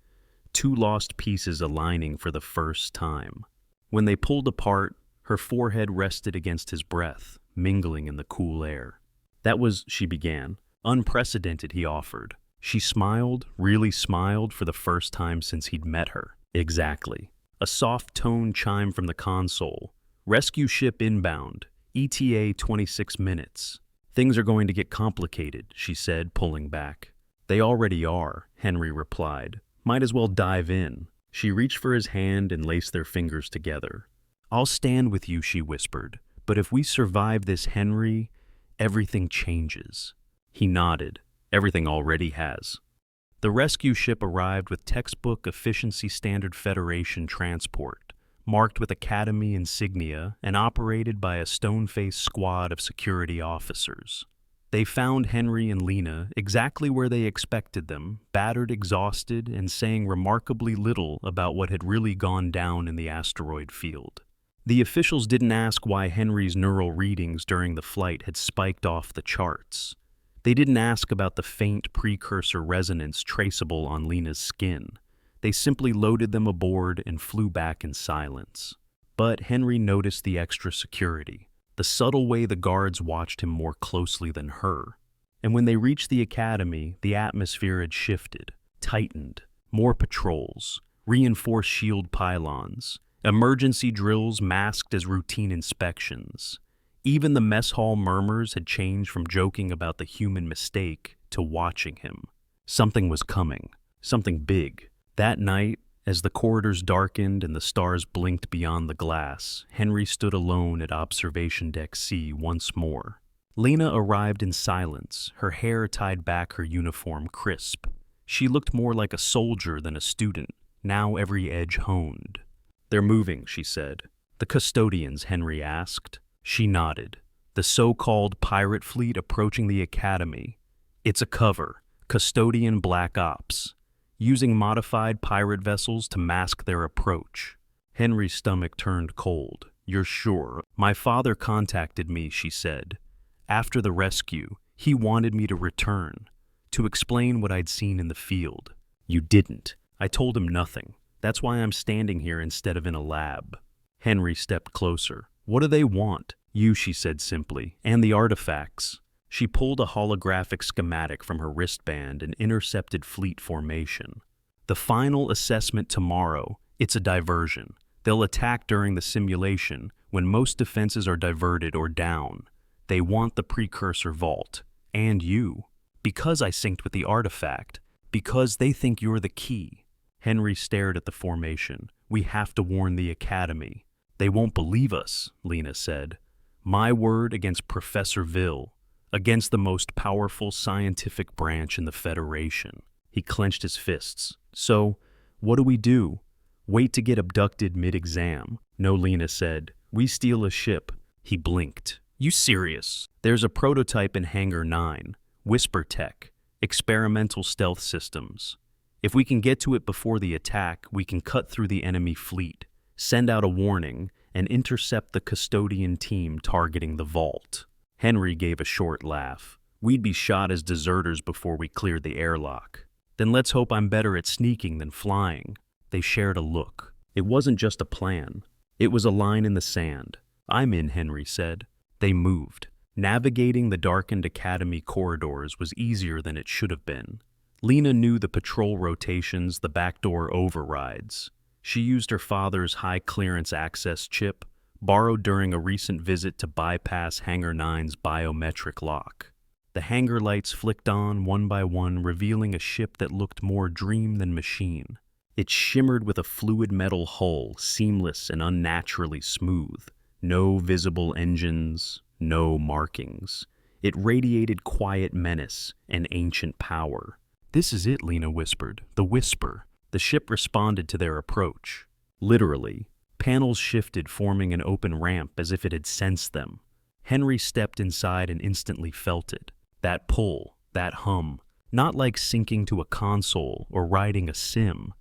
Two lost pieces aligning for the first time. When they pulled apart, her forehead rested against his breath, mingling in the cool air. "That was," she began. "Unprecedented," he offered. She smiled, really smiled, for the first time since he'd met her. "Exactly." A soft tone chimed from the console. "Rescue ship inbound. ETA 26 minutes. Things are going to get complicated, she said, pulling back. They already are, Henry replied. Might as well dive in. She reached for his hand and laced their fingers together. I'll stand with you, she whispered. But if we survive this, Henry, everything changes. He nodded. Everything already has. The rescue ship arrived with textbook Efficiency Standard Federation transport, marked with Academy insignia and operated by a stone-faced squad of security officers. They found Henry and Lena exactly where they expected them, battered, exhausted, and saying remarkably little about what had really gone down in the asteroid field. The officials didn't ask why Henry's neural readings during the flight had spiked off the charts. They didn't ask about the faint precursor resonance traceable on Lena's skin. They simply loaded them aboard and flew back in silence. But Henry noticed the extra security, the subtle way the guards watched him more closely than her. And when they reached the academy, the atmosphere had shifted, tightened, more patrols, reinforced shield pylons, emergency drills masked as routine inspections. Even the mess hall murmurs had changed from joking about the human mistake to watching him. Something was coming, something big. That night, as the corridors darkened and the stars blinked beyond the glass, Henry stood alone at Observation Deck C once more. Lena arrived in silence, her hair tied back, her uniform crisp. She looked more like a soldier than a student, now every edge honed. They're moving, she said. The Custodians, Henry asked. She nodded. The so-called pirate fleet approaching the academy. It's a cover, Custodian Black Ops, using modified pirate vessels to mask their approach. Henry's stomach turned cold. You're sure? My father contacted me, she said. After the rescue, he wanted me to return, to explain what I'd seen in the field. You didn't. I told him nothing. That's why I'm standing here instead of in a lab. Henry stepped closer. What do they want? You, she said simply, and the artifacts. She pulled a holographic schematic from her wristband and intercepted fleet formation. The final assessment tomorrow. It's a diversion. They'll attack during the simulation when most defenses are diverted or down. They want the precursor vault. And you. Because I synced with the artifact. Because they think you're the key. Henry stared at the formation. We have to warn the academy. They won't believe us, Lena said. My word against Professor Ville, against the most powerful scientific branch in the Federation. He clenched his fists. So, what do we do? Wait to get abducted mid-exam? No, Lena said. We steal a ship. He blinked. You serious? There's a prototype in Hangar 9, Whisper Tech, experimental stealth systems. If we can get to it before the attack, we can cut through the enemy fleet, send out a warning, and intercept the Custodian team targeting the vault. Henry gave a short laugh. We'd be shot as deserters before we cleared the airlock. Then let's hope I'm better at sneaking than flying. They shared a look. It wasn't just a plan. It was a line in the sand. I'm in, Henry said. They moved. Navigating the darkened academy corridors was easier than it should have been. Lena knew the patrol rotations, the backdoor overrides. She used her father's high-clearance access chip, borrowed during a recent visit to bypass Hangar 9's biometric lock. The hangar lights flicked on one by one, revealing a ship that looked more dream than machine. It shimmered with a fluid metal hull, seamless and unnaturally smooth. No visible engines, no markings. It radiated quiet menace and ancient power. This is it, Lena whispered. The whisper. The ship responded to their approach. Literally, panels shifted, forming an open ramp as if it had sensed them. Henry stepped inside and instantly felt it. That pull, that hum, not like syncing to a console or riding a sim.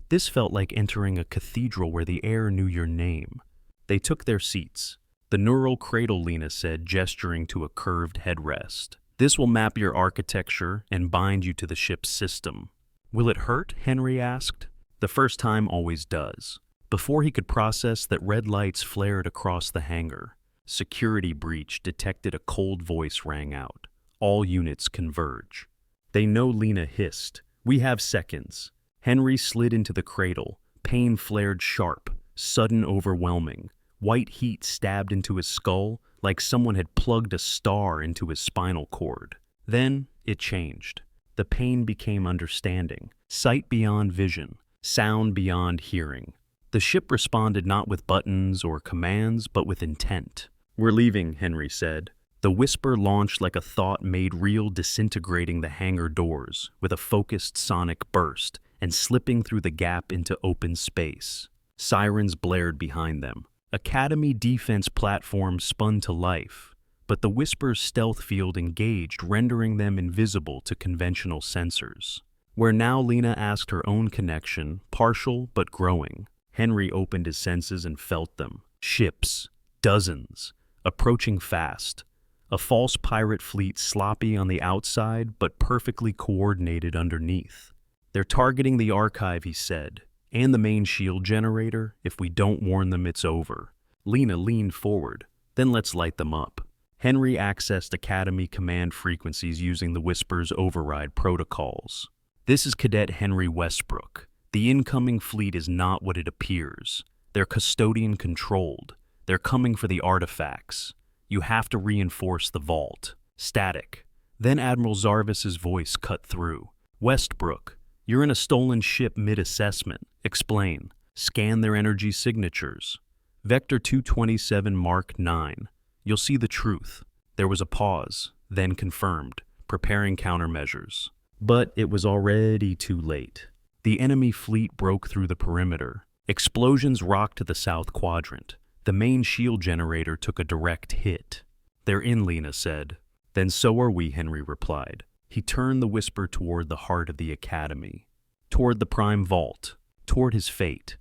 This felt like entering a cathedral where the air knew your name. They took their seats. The neural cradle, Lena said, gesturing to a curved headrest. This will map your architecture and bind you to the ship's system. Will it hurt? Henry asked. The first time always does. Before he could process that, red lights flared across the hangar. Security breach detected. A cold voice rang out. All units converge. They know, Lena hissed. We have seconds. Henry slid into the cradle. Pain flared sharp, sudden, overwhelming. White heat stabbed into his skull, like someone had plugged a star into his spinal cord. Then it changed. The pain became understanding, sight beyond vision, sound beyond hearing. The ship responded not with buttons or commands, but with intent. "We're leaving," Henry said. The whisper launched like a thought made real, disintegrating the hangar doors with a focused sonic burst and slipping through the gap into open space. Sirens blared behind them. Academy defense platforms spun to life, but the whisper's stealth field engaged, rendering them invisible to conventional sensors. Where now Lena asked her own connection, partial but growing. Henry opened his senses and felt them. Ships, dozens, approaching fast. A false pirate fleet sloppy on the outside but perfectly coordinated underneath. "They're targeting the archive," he said, "and the main shield generator. If we don't warn them, it's over." Lena leaned forward. "Then let's light them up." Henry accessed Academy command frequencies using the Whisper's override protocols. "This is Cadet Henry Westbrook. The incoming fleet is not what it appears. They're Custodian controlled. They're coming for the artifacts. You have to reinforce the vault." Static. Then Admiral Zarvis's voice cut through. "Westbrook, you're in a stolen ship mid-assessment. Explain. Scan their energy signatures. Vector 227 Mark 9. You'll see the truth." There was a pause, then confirmed, preparing countermeasures. But it was already too late. The enemy fleet broke through the perimeter. Explosions rocked the south quadrant. The main shield generator took a direct hit. "They're in," Lena said. "Then so are we," Henry replied. He turned the whisper toward the heart of the Academy, toward the Prime Vault, toward his fate.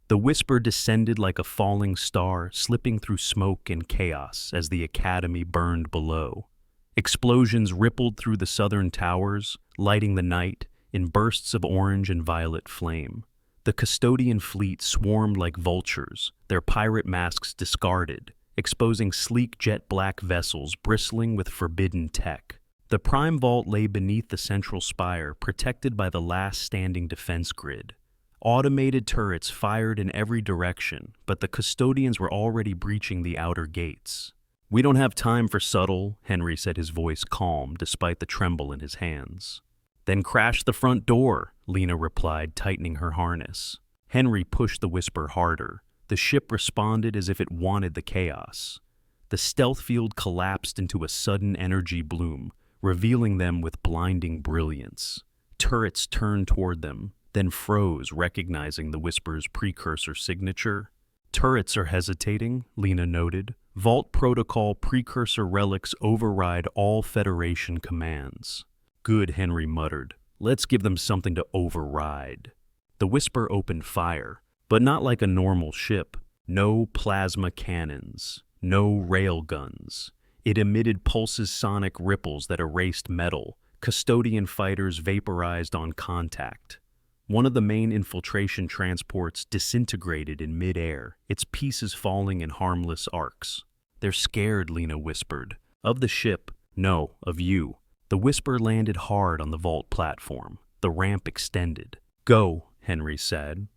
The whisper descended like a falling star, slipping through smoke and chaos as the Academy burned below. Explosions rippled through the southern towers, lighting the night in bursts of orange and violet flame. The Custodian fleet swarmed like vultures, their pirate masks discarded, exposing sleek jet-black vessels bristling with forbidden tech. The Prime Vault lay beneath the central spire, protected by the last standing defense grid. Automated turrets fired in every direction, but the Custodians were already breaching the outer gates. "We don't have time for subtle," Henry said, his voice calm despite the tremble in his hands. "Then crash the front door," Lena replied, tightening her harness. Henry pushed the whisper harder. The ship responded as if it wanted the chaos. The stealth field collapsed into a sudden energy bloom, revealing them with blinding brilliance. Turrets turned toward them, then froze, recognizing the whisper's precursor signature. "Turrets are hesitating," Lena noted. "Vault protocol precursor relics override all Federation commands." "Good," Henry muttered. "Let's give them something to override." The whisper opened fire, but not like a normal ship. No plasma cannons, no rail guns. It emitted pulses, sonic ripples that erased metal. Custodian fighters vaporized on contact. One of the main infiltration transports disintegrated in midair, its pieces falling in harmless arcs. "They're scared," Lena whispered. "Of the ship? No, of you." The whisper landed hard on the vault platform. The ramp extended. "Go," Henry said.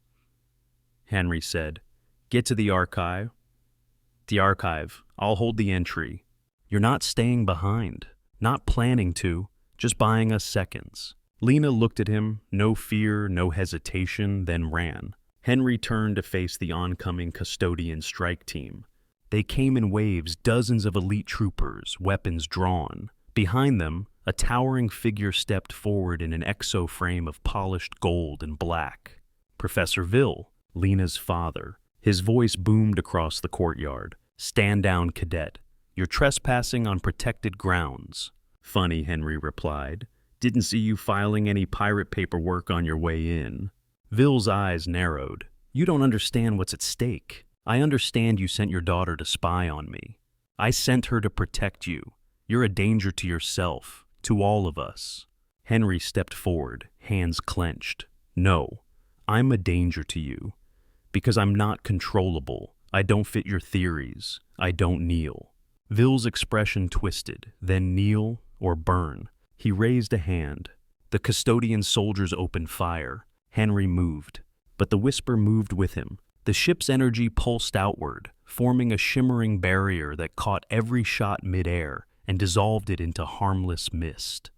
"Get to the archive." "The archive. I'll hold the entry." "You're not staying behind. Not planning to. Just buying us seconds." Lena looked at him, no fear, no hesitation, then ran. Henry turned to face the oncoming Custodian strike team. They came in waves, dozens of elite troopers, weapons drawn. Behind them, a towering figure stepped forward in an exo-frame of polished gold and black. Professor Vil, Lena's father. His voice boomed across the courtyard. "Stand down, cadet. You're trespassing on protected grounds." "Funny," Henry replied. "Didn't see you filing any pirate paperwork on your way in." Vil's eyes narrowed. "You don't understand what's at stake. I understand you sent your daughter to spy on me. I sent her to protect you. You're a danger to yourself, to all of us." Henry stepped forward, hands clenched. "No, I'm a danger to you. Because I'm not controllable. I don't fit your theories. I don't kneel." Vil's expression twisted, then kneel or burn. He raised a hand. The Custodian soldiers opened fire. Henry moved, but the whisper moved with him. The ship's energy pulsed outward, forming a shimmering barrier that caught every shot midair and dissolved it into harmless mist.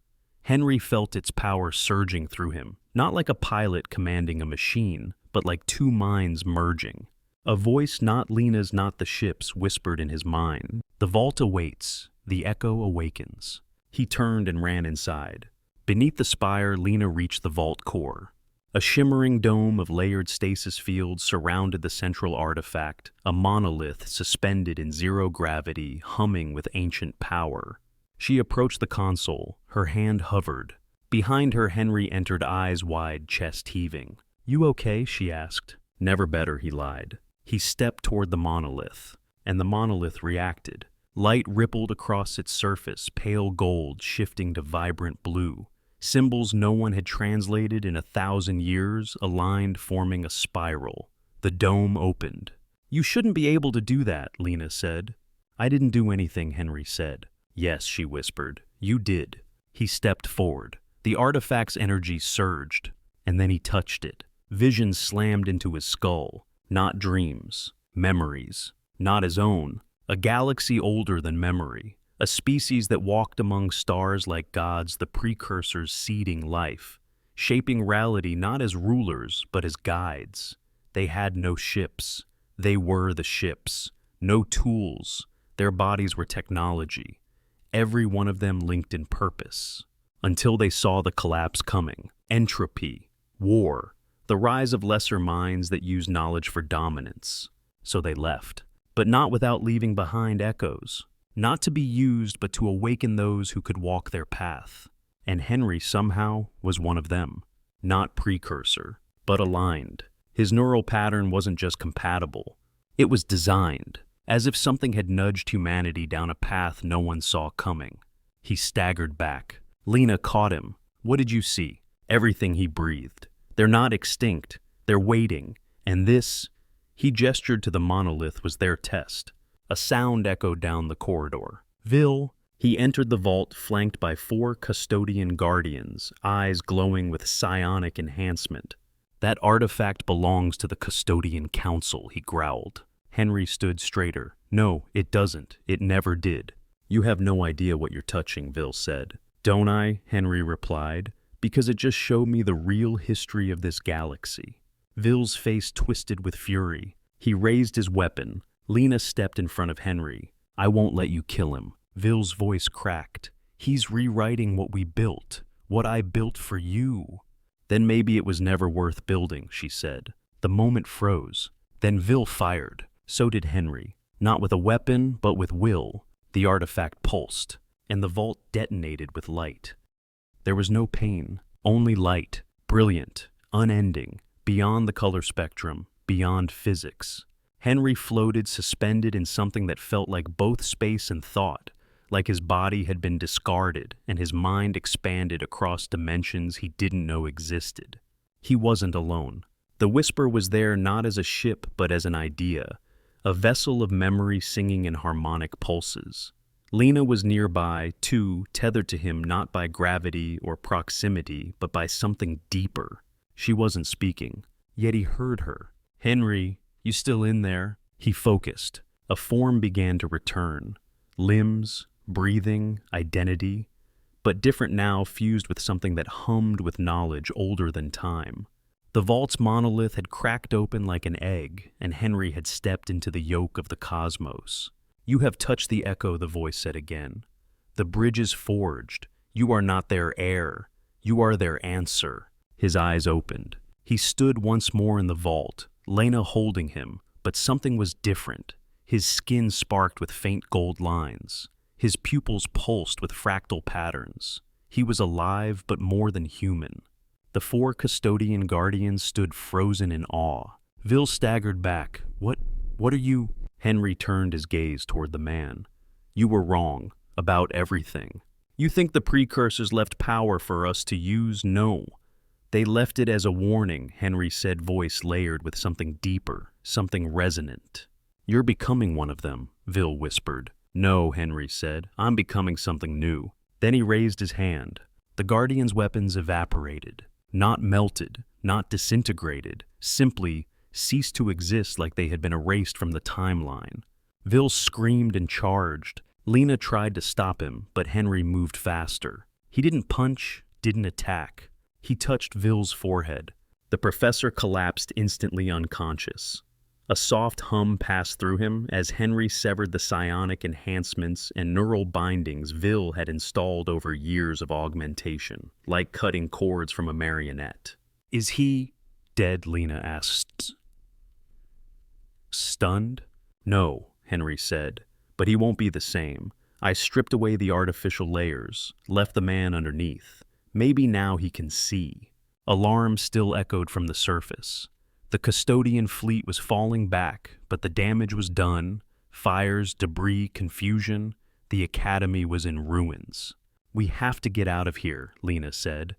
Henry felt its power surging through him, not like a pilot commanding a machine, but like two minds merging. A voice not Lena's, not the ship's, whispered in his mind. The vault awaits, the echo awakens. He turned and ran inside. Beneath the spire, Lena reached the vault core. A shimmering dome of layered stasis fields surrounded the central artifact, a monolith suspended in zero gravity, humming with ancient power. She approached the console, her hand hovered. Behind her, Henry entered, eyes wide, chest heaving. "You okay?" she asked. "Never better," he lied. He stepped toward the monolith, and the monolith reacted. Light rippled across its surface, pale gold shifting to vibrant blue. Symbols no one had translated in 1,000 years aligned, forming a spiral. The dome opened. "You shouldn't be able to do that," Lena said. "I didn't do anything," Henry said. "Yes," she whispered. "You did." He stepped forward. The artifact's energy surged, and then he touched it. Visions slammed into his skull. Not dreams, memories. Not his own. A galaxy older than memory. A species that walked among stars like gods, the precursors seeding life, shaping reality not as rulers but as guides. They had no ships. They were the ships. No tools. Their bodies were technology. Every one of them linked in purpose. Until they saw the collapse coming. Entropy. War. The rise of lesser minds that use knowledge for dominance. So they left. But not without leaving behind echoes. Not to be used, but to awaken those who could walk their path. And Henry somehow was one of them. Not precursor, but aligned. His neural pattern wasn't just compatible. It was designed, as if something had nudged humanity down a path no one saw coming. He staggered back. Lena caught him. "What did you see?" "Everything," he breathed. "They're not extinct. They're waiting. And this," he gestured to the monolith, "was their test." A sound echoed down the corridor. "Vil." He entered the vault, flanked by 4 Custodian guardians, eyes glowing with psionic enhancement. "That artifact belongs to the Custodian Council," he growled. Henry stood straighter. "No, it doesn't. It never did." "You have no idea what you're touching," Vil said. "Don't I?" Henry replied. "Because it just showed me the real history of this galaxy." Vil's face twisted with fury. He raised his weapon. Lena stepped in front of Henry. "I won't let you kill him." Vil's voice cracked. "He's rewriting what we built, what I built for you." "Then maybe it was never worth building," she said. The moment froze. Then Vil fired. So did Henry. Not with a weapon, but with will. The artifact pulsed, and the vault detonated with light. There was no pain, only light, brilliant, unending, beyond the color spectrum, beyond physics. Henry floated, suspended in something that felt like both space and thought, like his body had been discarded and his mind expanded across dimensions he didn't know existed. He wasn't alone. The whisper was there not as a ship but as an idea, a vessel of memory singing in harmonic pulses. Lena was nearby, too, tethered to him not by gravity or proximity, but by something deeper. She wasn't speaking, yet he heard her. "Henry, you still in there?" He focused. A form began to return. Limbs, breathing, identity, but different now, fused with something that hummed with knowledge older than time. The vault's monolith had cracked open like an egg, and Henry had stepped into the yoke of the cosmos. "You have touched the echo," the voice said again. "The bridge is forged. You are not their heir. You are their answer." His eyes opened. He stood once more in the vault, Lena holding him, but something was different. His skin sparked with faint gold lines. His pupils pulsed with fractal patterns. He was alive, but more than human. The 4 Custodian guardians stood frozen in awe. Vil staggered back. What are you?" Henry turned his gaze toward the man. "You were wrong. About everything. You think the precursors left power for us to use? No. They left it as a warning," Henry said, voice layered with something deeper, something resonant. "You're becoming one of them," Vil whispered. "No," Henry said. "I'm becoming something new." Then he raised his hand. The Guardian's weapons evaporated. Not melted, not disintegrated, simply ceased to exist like they had been erased from the timeline. Vil screamed and charged. Lena tried to stop him, but Henry moved faster. He didn't punch, didn't attack. He touched Vil's forehead. The professor collapsed instantly unconscious. A soft hum passed through him as Henry severed the psionic enhancements and neural bindings Vil had installed over years of augmentation, like cutting cords from a marionette. "Is he dead?" Lena asked. "Stunned?" "No," Henry said, "but he won't be the same. I stripped away the artificial layers, left the man underneath. Maybe now he can see." Alarms still echoed from the surface. The Custodian fleet was falling back, but the damage was done. Fires, debris, confusion. The Academy was in ruins. "We have to get out of here," Lena said.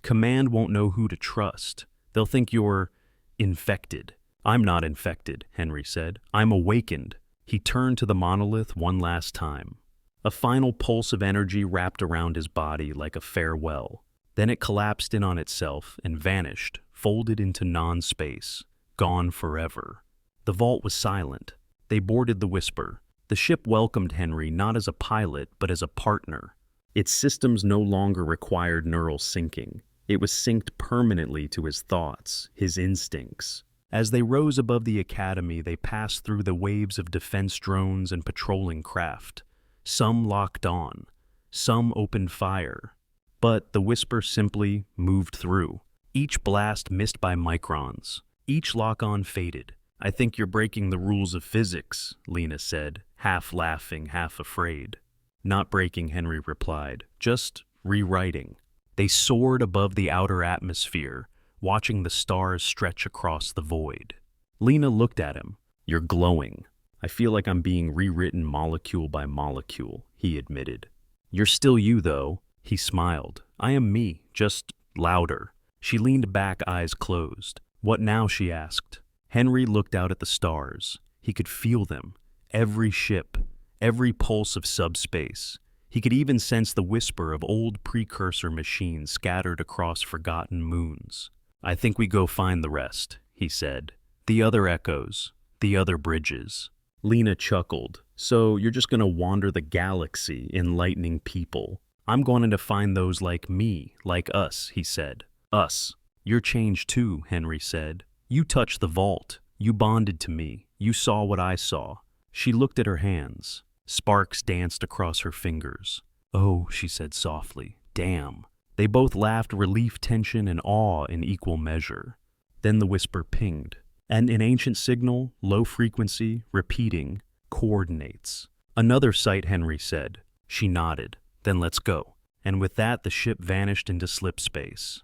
"Command won't know who to trust. They'll think you're infected." "I'm not infected," Henry said. "I'm awakened." He turned to the monolith one last time. A final pulse of energy wrapped around his body like a farewell. Then it collapsed in on itself and vanished, folded into non-space, gone forever. The vault was silent. They boarded the Whisper. The ship welcomed Henry not as a pilot, but as a partner. Its systems no longer required neural syncing. It was synced permanently to his thoughts, his instincts. As they rose above the Academy, they passed through the waves of defense drones and patrolling craft. Some locked on, some opened fire. But the Whisper simply moved through. Each blast missed by microns. Each lock-on faded. "I think you're breaking the rules of physics," Lena said, half laughing, half afraid. "Not breaking," Henry replied, "just rewriting." They soared above the outer atmosphere, watching the stars stretch across the void. Lena looked at him. "You're glowing. I feel like I'm being rewritten molecule by molecule," he admitted. "You're still you, though." He smiled. "I am me, just louder." She leaned back, eyes closed. "What now?" she asked. Henry looked out at the stars. He could feel them. Every ship, every pulse of subspace. He could even sense the whisper of old precursor machines scattered across forgotten moons. "I think we go find the rest," he said. "The other echoes, the other bridges." Lena chuckled. "So you're just going to wander the galaxy, enlightening people?" "I'm going to find those like me, like us," he said. "Us. You're changed too," Henry said. "You touched the vault. You bonded to me. You saw what I saw." She looked at her hands. Sparks danced across her fingers. "Oh," she said softly. "Damn." They both laughed, relief, tension, and awe in equal measure. Then the Whisper pinged. An ancient signal, low frequency, repeating, coordinates. "Another site," Henry said. She nodded. "Then let's go." And with that, the ship vanished into slipspace.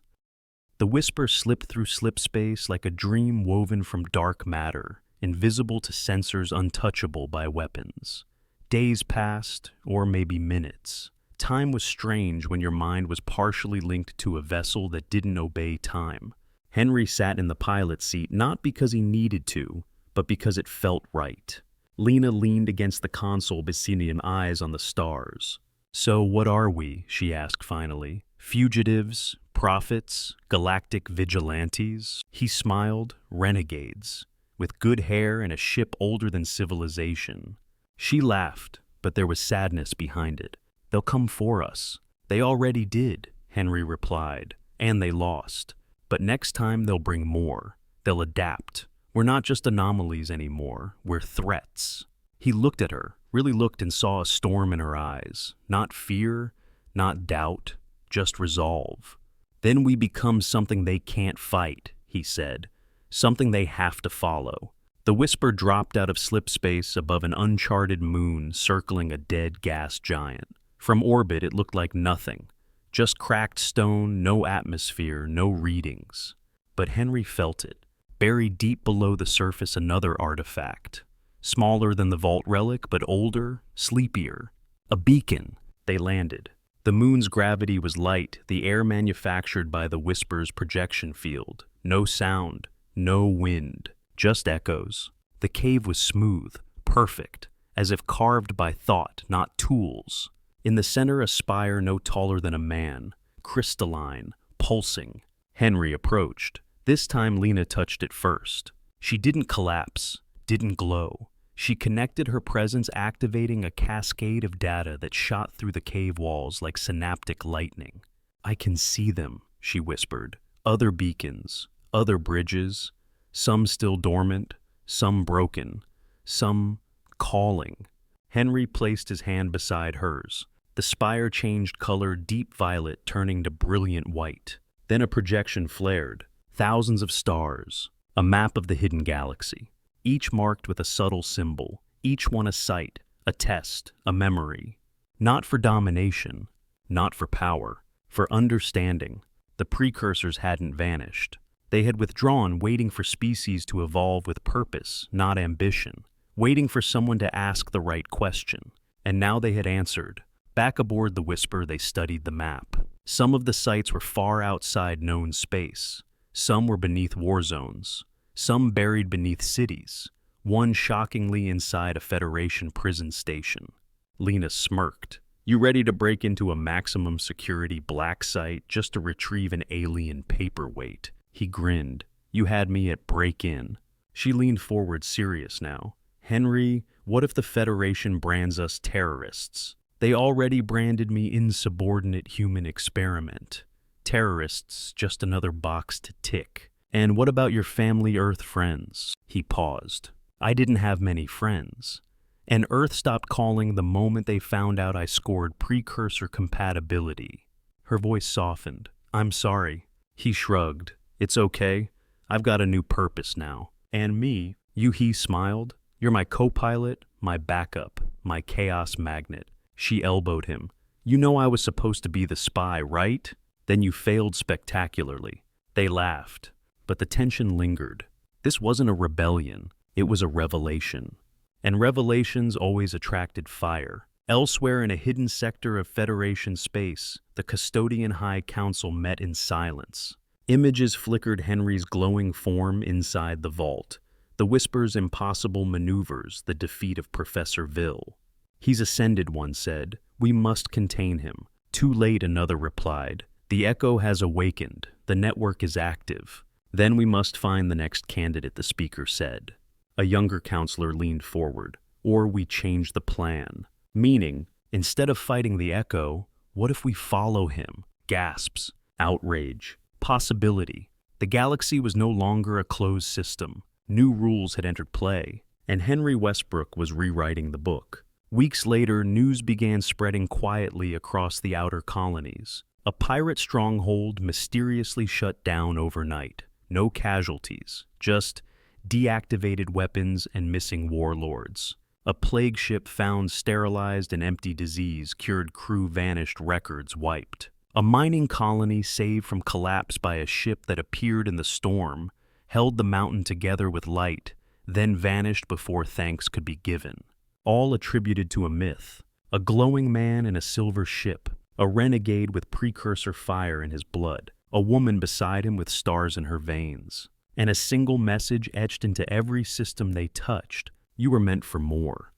The Whisper slipped through slipspace like a dream woven from dark matter, invisible to sensors, untouchable by weapons. Days passed, or maybe minutes. Time was strange when your mind was partially linked to a vessel that didn't obey time. Henry sat in the pilot's seat not because he needed to, but because it felt right. Lena leaned against the console, Basinian eyes on the stars. "So what are we?" she asked finally. "Fugitives? Prophets? Galactic vigilantes?" He smiled. "Renegades. With good hair and a ship older than civilization." She laughed, but there was sadness behind it. "They'll come for us." "They already did," Henry replied. "And they lost. But next time they'll bring more. They'll adapt. We're not just anomalies anymore. We're threats." He looked at her, really looked, and saw a storm in her eyes. Not fear, not doubt, just resolve. "Then we become something they can't fight," he said. "Something they have to follow." The Whisper dropped out of slipspace above an uncharted moon circling a dead gas giant. From orbit, it looked like nothing. Just cracked stone, no atmosphere, no readings. But Henry felt it. Buried deep below the surface, another artifact. Smaller than the vault relic, but older, sleepier. A beacon. They landed. The moon's gravity was light, the air manufactured by the Whisper's projection field. No sound, no wind, just echoes. The cave was smooth, perfect, as if carved by thought, not tools. In the center, a spire no taller than a man, crystalline, pulsing. Henry approached. This time Lena touched it first. She didn't collapse, didn't glow. She connected, her presence activating a cascade of data that shot through the cave walls like synaptic lightning. "I can see them," she whispered. "Other beacons, other bridges, some still dormant, some broken, some calling." Henry placed his hand beside hers. The spire changed color, deep violet turning to brilliant white. Then a projection flared. Thousands of stars, a map of the hidden galaxy, each marked with a subtle symbol, each one a sight, a test, a memory. Not for domination, not for power, for understanding. The precursors hadn't vanished. They had withdrawn, waiting for species to evolve with purpose, not ambition, waiting for someone to ask the right question. And now they had answered. Back aboard the Whisper, they studied the map. Some of the sites were far outside known space. Some were beneath war zones. Some buried beneath cities. One shockingly inside a Federation prison station. Lena smirked. "You ready to break into a maximum security black site just to retrieve an alien paperweight?" He grinned. "You had me at break-in." She leaned forward, serious now. "Henry, what if the Federation brands us terrorists? They already branded me insubordinate human experiment. Terrorists, just another box to tick. And what about your family Earth friends?" He paused. "I didn't have many friends. And Earth stopped calling the moment they found out I scored precursor compatibility." Her voice softened. "I'm sorry." He shrugged. "It's okay. I've got a new purpose now. And me," he smiled. "You're my co-pilot, my backup, my chaos magnet." She elbowed him. "You know I was supposed to be the spy, right? Then you failed spectacularly." They laughed, but the tension lingered. This wasn't a rebellion, it was a revelation. And revelations always attracted fire. Elsewhere in a hidden sector of Federation space, the Custodian High Council met in silence. Images flickered Henry's glowing form inside the vault. The Whisper's impossible maneuvers, the defeat of Professor Vill. "He's ascended," one said. "We must contain him." "Too late," another replied. "The echo has awakened. The network is active." "Then we must find the next candidate," the speaker said. A younger counselor leaned forward. "Or we change the plan." Meaning, instead of fighting the echo, what if we follow him? Gasps, outrage, possibility. The galaxy was no longer a closed system. New rules had entered play, and Henry Westbrook was rewriting the book. Weeks later, news began spreading quietly across the outer colonies. A pirate stronghold mysteriously shut down overnight. No casualties, just deactivated weapons and missing warlords. A plague ship found sterilized and empty, disease cured, crew vanished, records wiped. A mining colony saved from collapse by a ship that appeared in the storm, held the mountain together with light, then vanished before thanks could be given. All attributed to a myth. A glowing man in a silver ship, a renegade with precursor fire in his blood, a woman beside him with stars in her veins, and a single message etched into every system they touched: you were meant for more.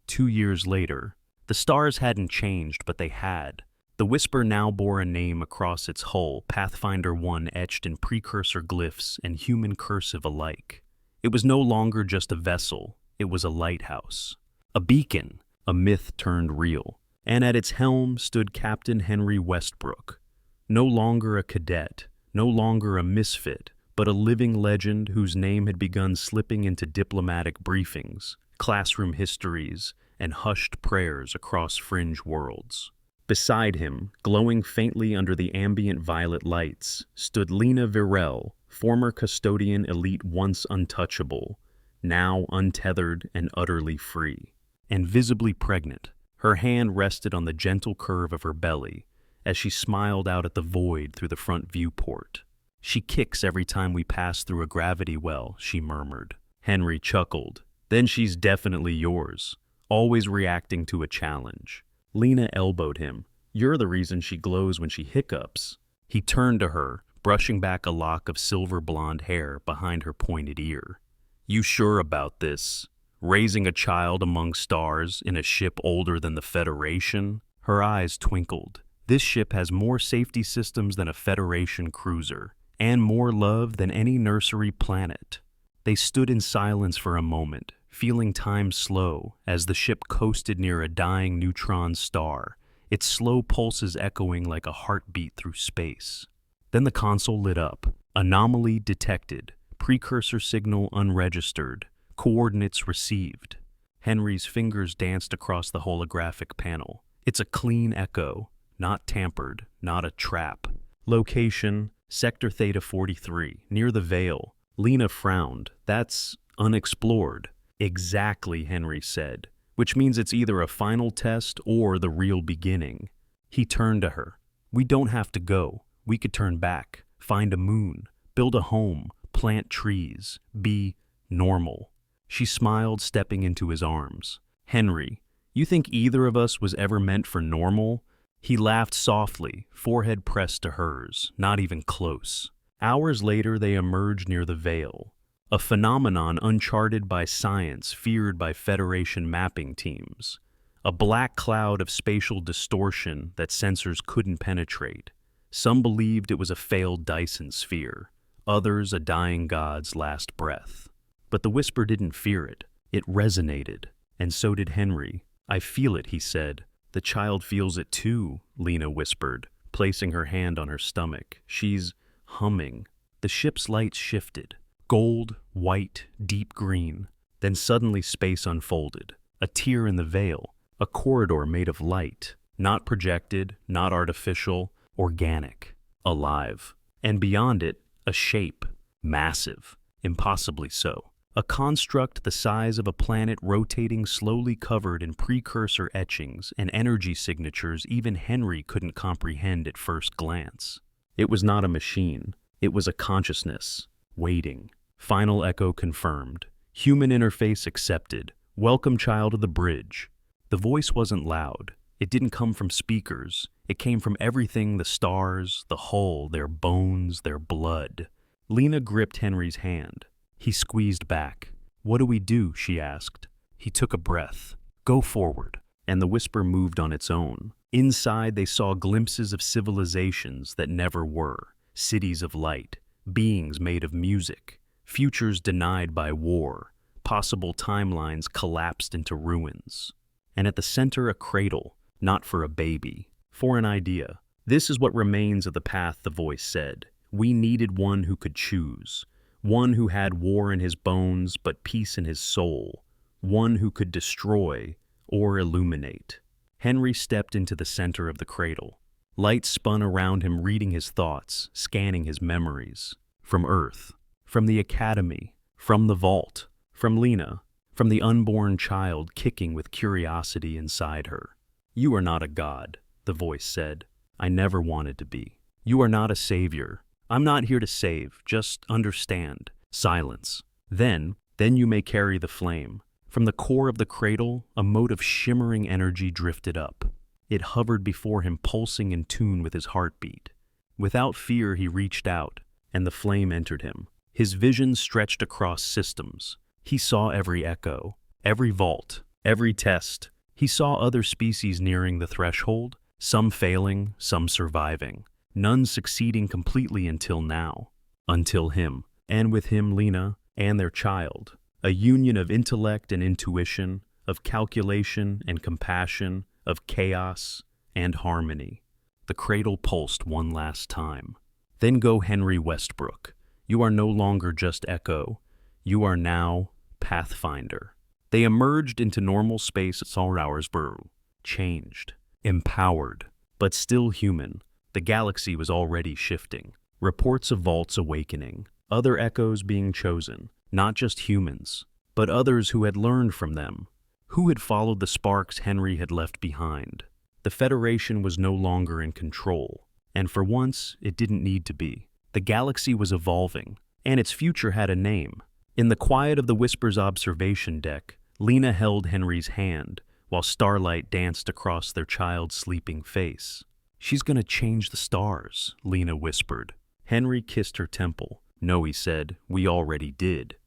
2 years later, the stars hadn't changed, but they had. The Whisper now bore a name across its hull, Pathfinder 1, etched in precursor glyphs and human cursive alike. It was no longer just a vessel, it was a lighthouse. A beacon, a myth turned real. And at its helm stood Captain Henry Westbrook. No longer a cadet, no longer a misfit, but a living legend whose name had begun slipping into diplomatic briefings, classroom histories, and hushed prayers across fringe worlds. Beside him, glowing faintly under the ambient violet lights, stood Lena Virel, former Custodian elite, once untouchable, now untethered and utterly free. And visibly pregnant, her hand rested on the gentle curve of her belly as she smiled out at the void through the front viewport. "She kicks every time we pass through a gravity well," she murmured. Henry chuckled. "Then she's definitely yours, always reacting to a challenge." Lena elbowed him. "You're the reason she glows when she hiccups." He turned to her, brushing back a lock of silver blonde hair behind her pointed ear. "You sure about this? Raising a child among stars in a ship older than the Federation?" Her eyes twinkled. "This ship has more safety systems than a Federation cruiser, and more love than any nursery planet." They stood in silence for a moment, feeling time slow as the ship coasted near a dying neutron star, its slow pulses echoing like a heartbeat through space. Then the console lit up. Anomaly detected. Precursor signal unregistered. Coordinates received. Henry's fingers danced across the holographic panel. It's a clean echo, not tampered, not a trap. Location, Sector Theta 43, near the Veil. Lena frowned. That's unexplored. Exactly, Henry said, which means it's either a final test or the real beginning. He turned to her. We don't have to go. We could turn back, find a moon, build a home, plant trees, be normal. She smiled, stepping into his arms. Henry, you think either of us was ever meant for normal? He laughed softly, forehead pressed to hers, not even close. Hours later, they emerged near the Veil, a phenomenon uncharted by science, feared by Federation mapping teams. A black cloud of spatial distortion that sensors couldn't penetrate. Some believed it was a failed Dyson sphere, others a dying god's last breath. But the whisper didn't fear it. It resonated, and so did Henry. I feel it, he said. The child feels it too, Lena whispered, placing her hand on her stomach. She's humming. The ship's lights shifted. Gold, white, deep green. Then suddenly space unfolded. A tear in the veil. A corridor made of light. Not projected, not artificial, organic. Alive. And beyond it, a shape. Massive. Impossibly so. A construct the size of a planet rotating slowly, covered in precursor etchings and energy signatures even Henry couldn't comprehend at first glance. It was not a machine. It was a consciousness. Waiting. Final echo confirmed. Human interface accepted. Welcome, child of the bridge. The voice wasn't loud. It didn't come from speakers. It came from everything: the stars, the hull, their bones, their blood. Lena gripped Henry's hand. He squeezed back. What do we do? She asked. He took a breath. Go forward. And the whisper moved on its own. Inside, they saw glimpses of civilizations that never were. Cities of light. Beings made of music. Futures denied by war. Possible timelines collapsed into ruins. And at the center, a cradle. Not for a baby. For an idea. This is what remains of the path, the voice said. We needed one who could choose. One who had war in his bones but peace in his soul. One who could destroy or illuminate. Henry stepped into the center of the cradle. Light spun around him, reading his thoughts, scanning his memories. From Earth, from the Academy, from the vault, from Lena, from the unborn child kicking with curiosity inside her. You are not a god, the voice said. I never wanted to be. You are not a savior. I'm not here to save, just understand. Silence. Then you may carry the flame. From the core of the cradle, a mote of shimmering energy drifted up. It hovered before him, pulsing in tune with his heartbeat. Without fear, he reached out, and the flame entered him. His vision stretched across systems. He saw every echo, every vault, every test. He saw other species nearing the threshold, some failing, some surviving. None succeeding completely until now. Until him. And with him, Lena and their child. A union of intellect and intuition, of calculation and compassion, of chaos and harmony. The cradle pulsed one last time. Then go Henry Westbrook. You are no longer just Echo. You are now Pathfinder. They emerged into normal space at Salrauersburg. Changed. Empowered. But still human. The galaxy was already shifting. Reports of vaults awakening. Other echoes being chosen. Not just humans, but others who had learned from them. Who had followed the sparks Henry had left behind. The Federation was no longer in control. And for once, it didn't need to be. The galaxy was evolving, and its future had a name. In the quiet of the Whisper's observation deck, Lena held Henry's hand, while starlight danced across their child's sleeping face. She's gonna change the stars, Lena whispered. Henry kissed her temple. No, he said, we already did.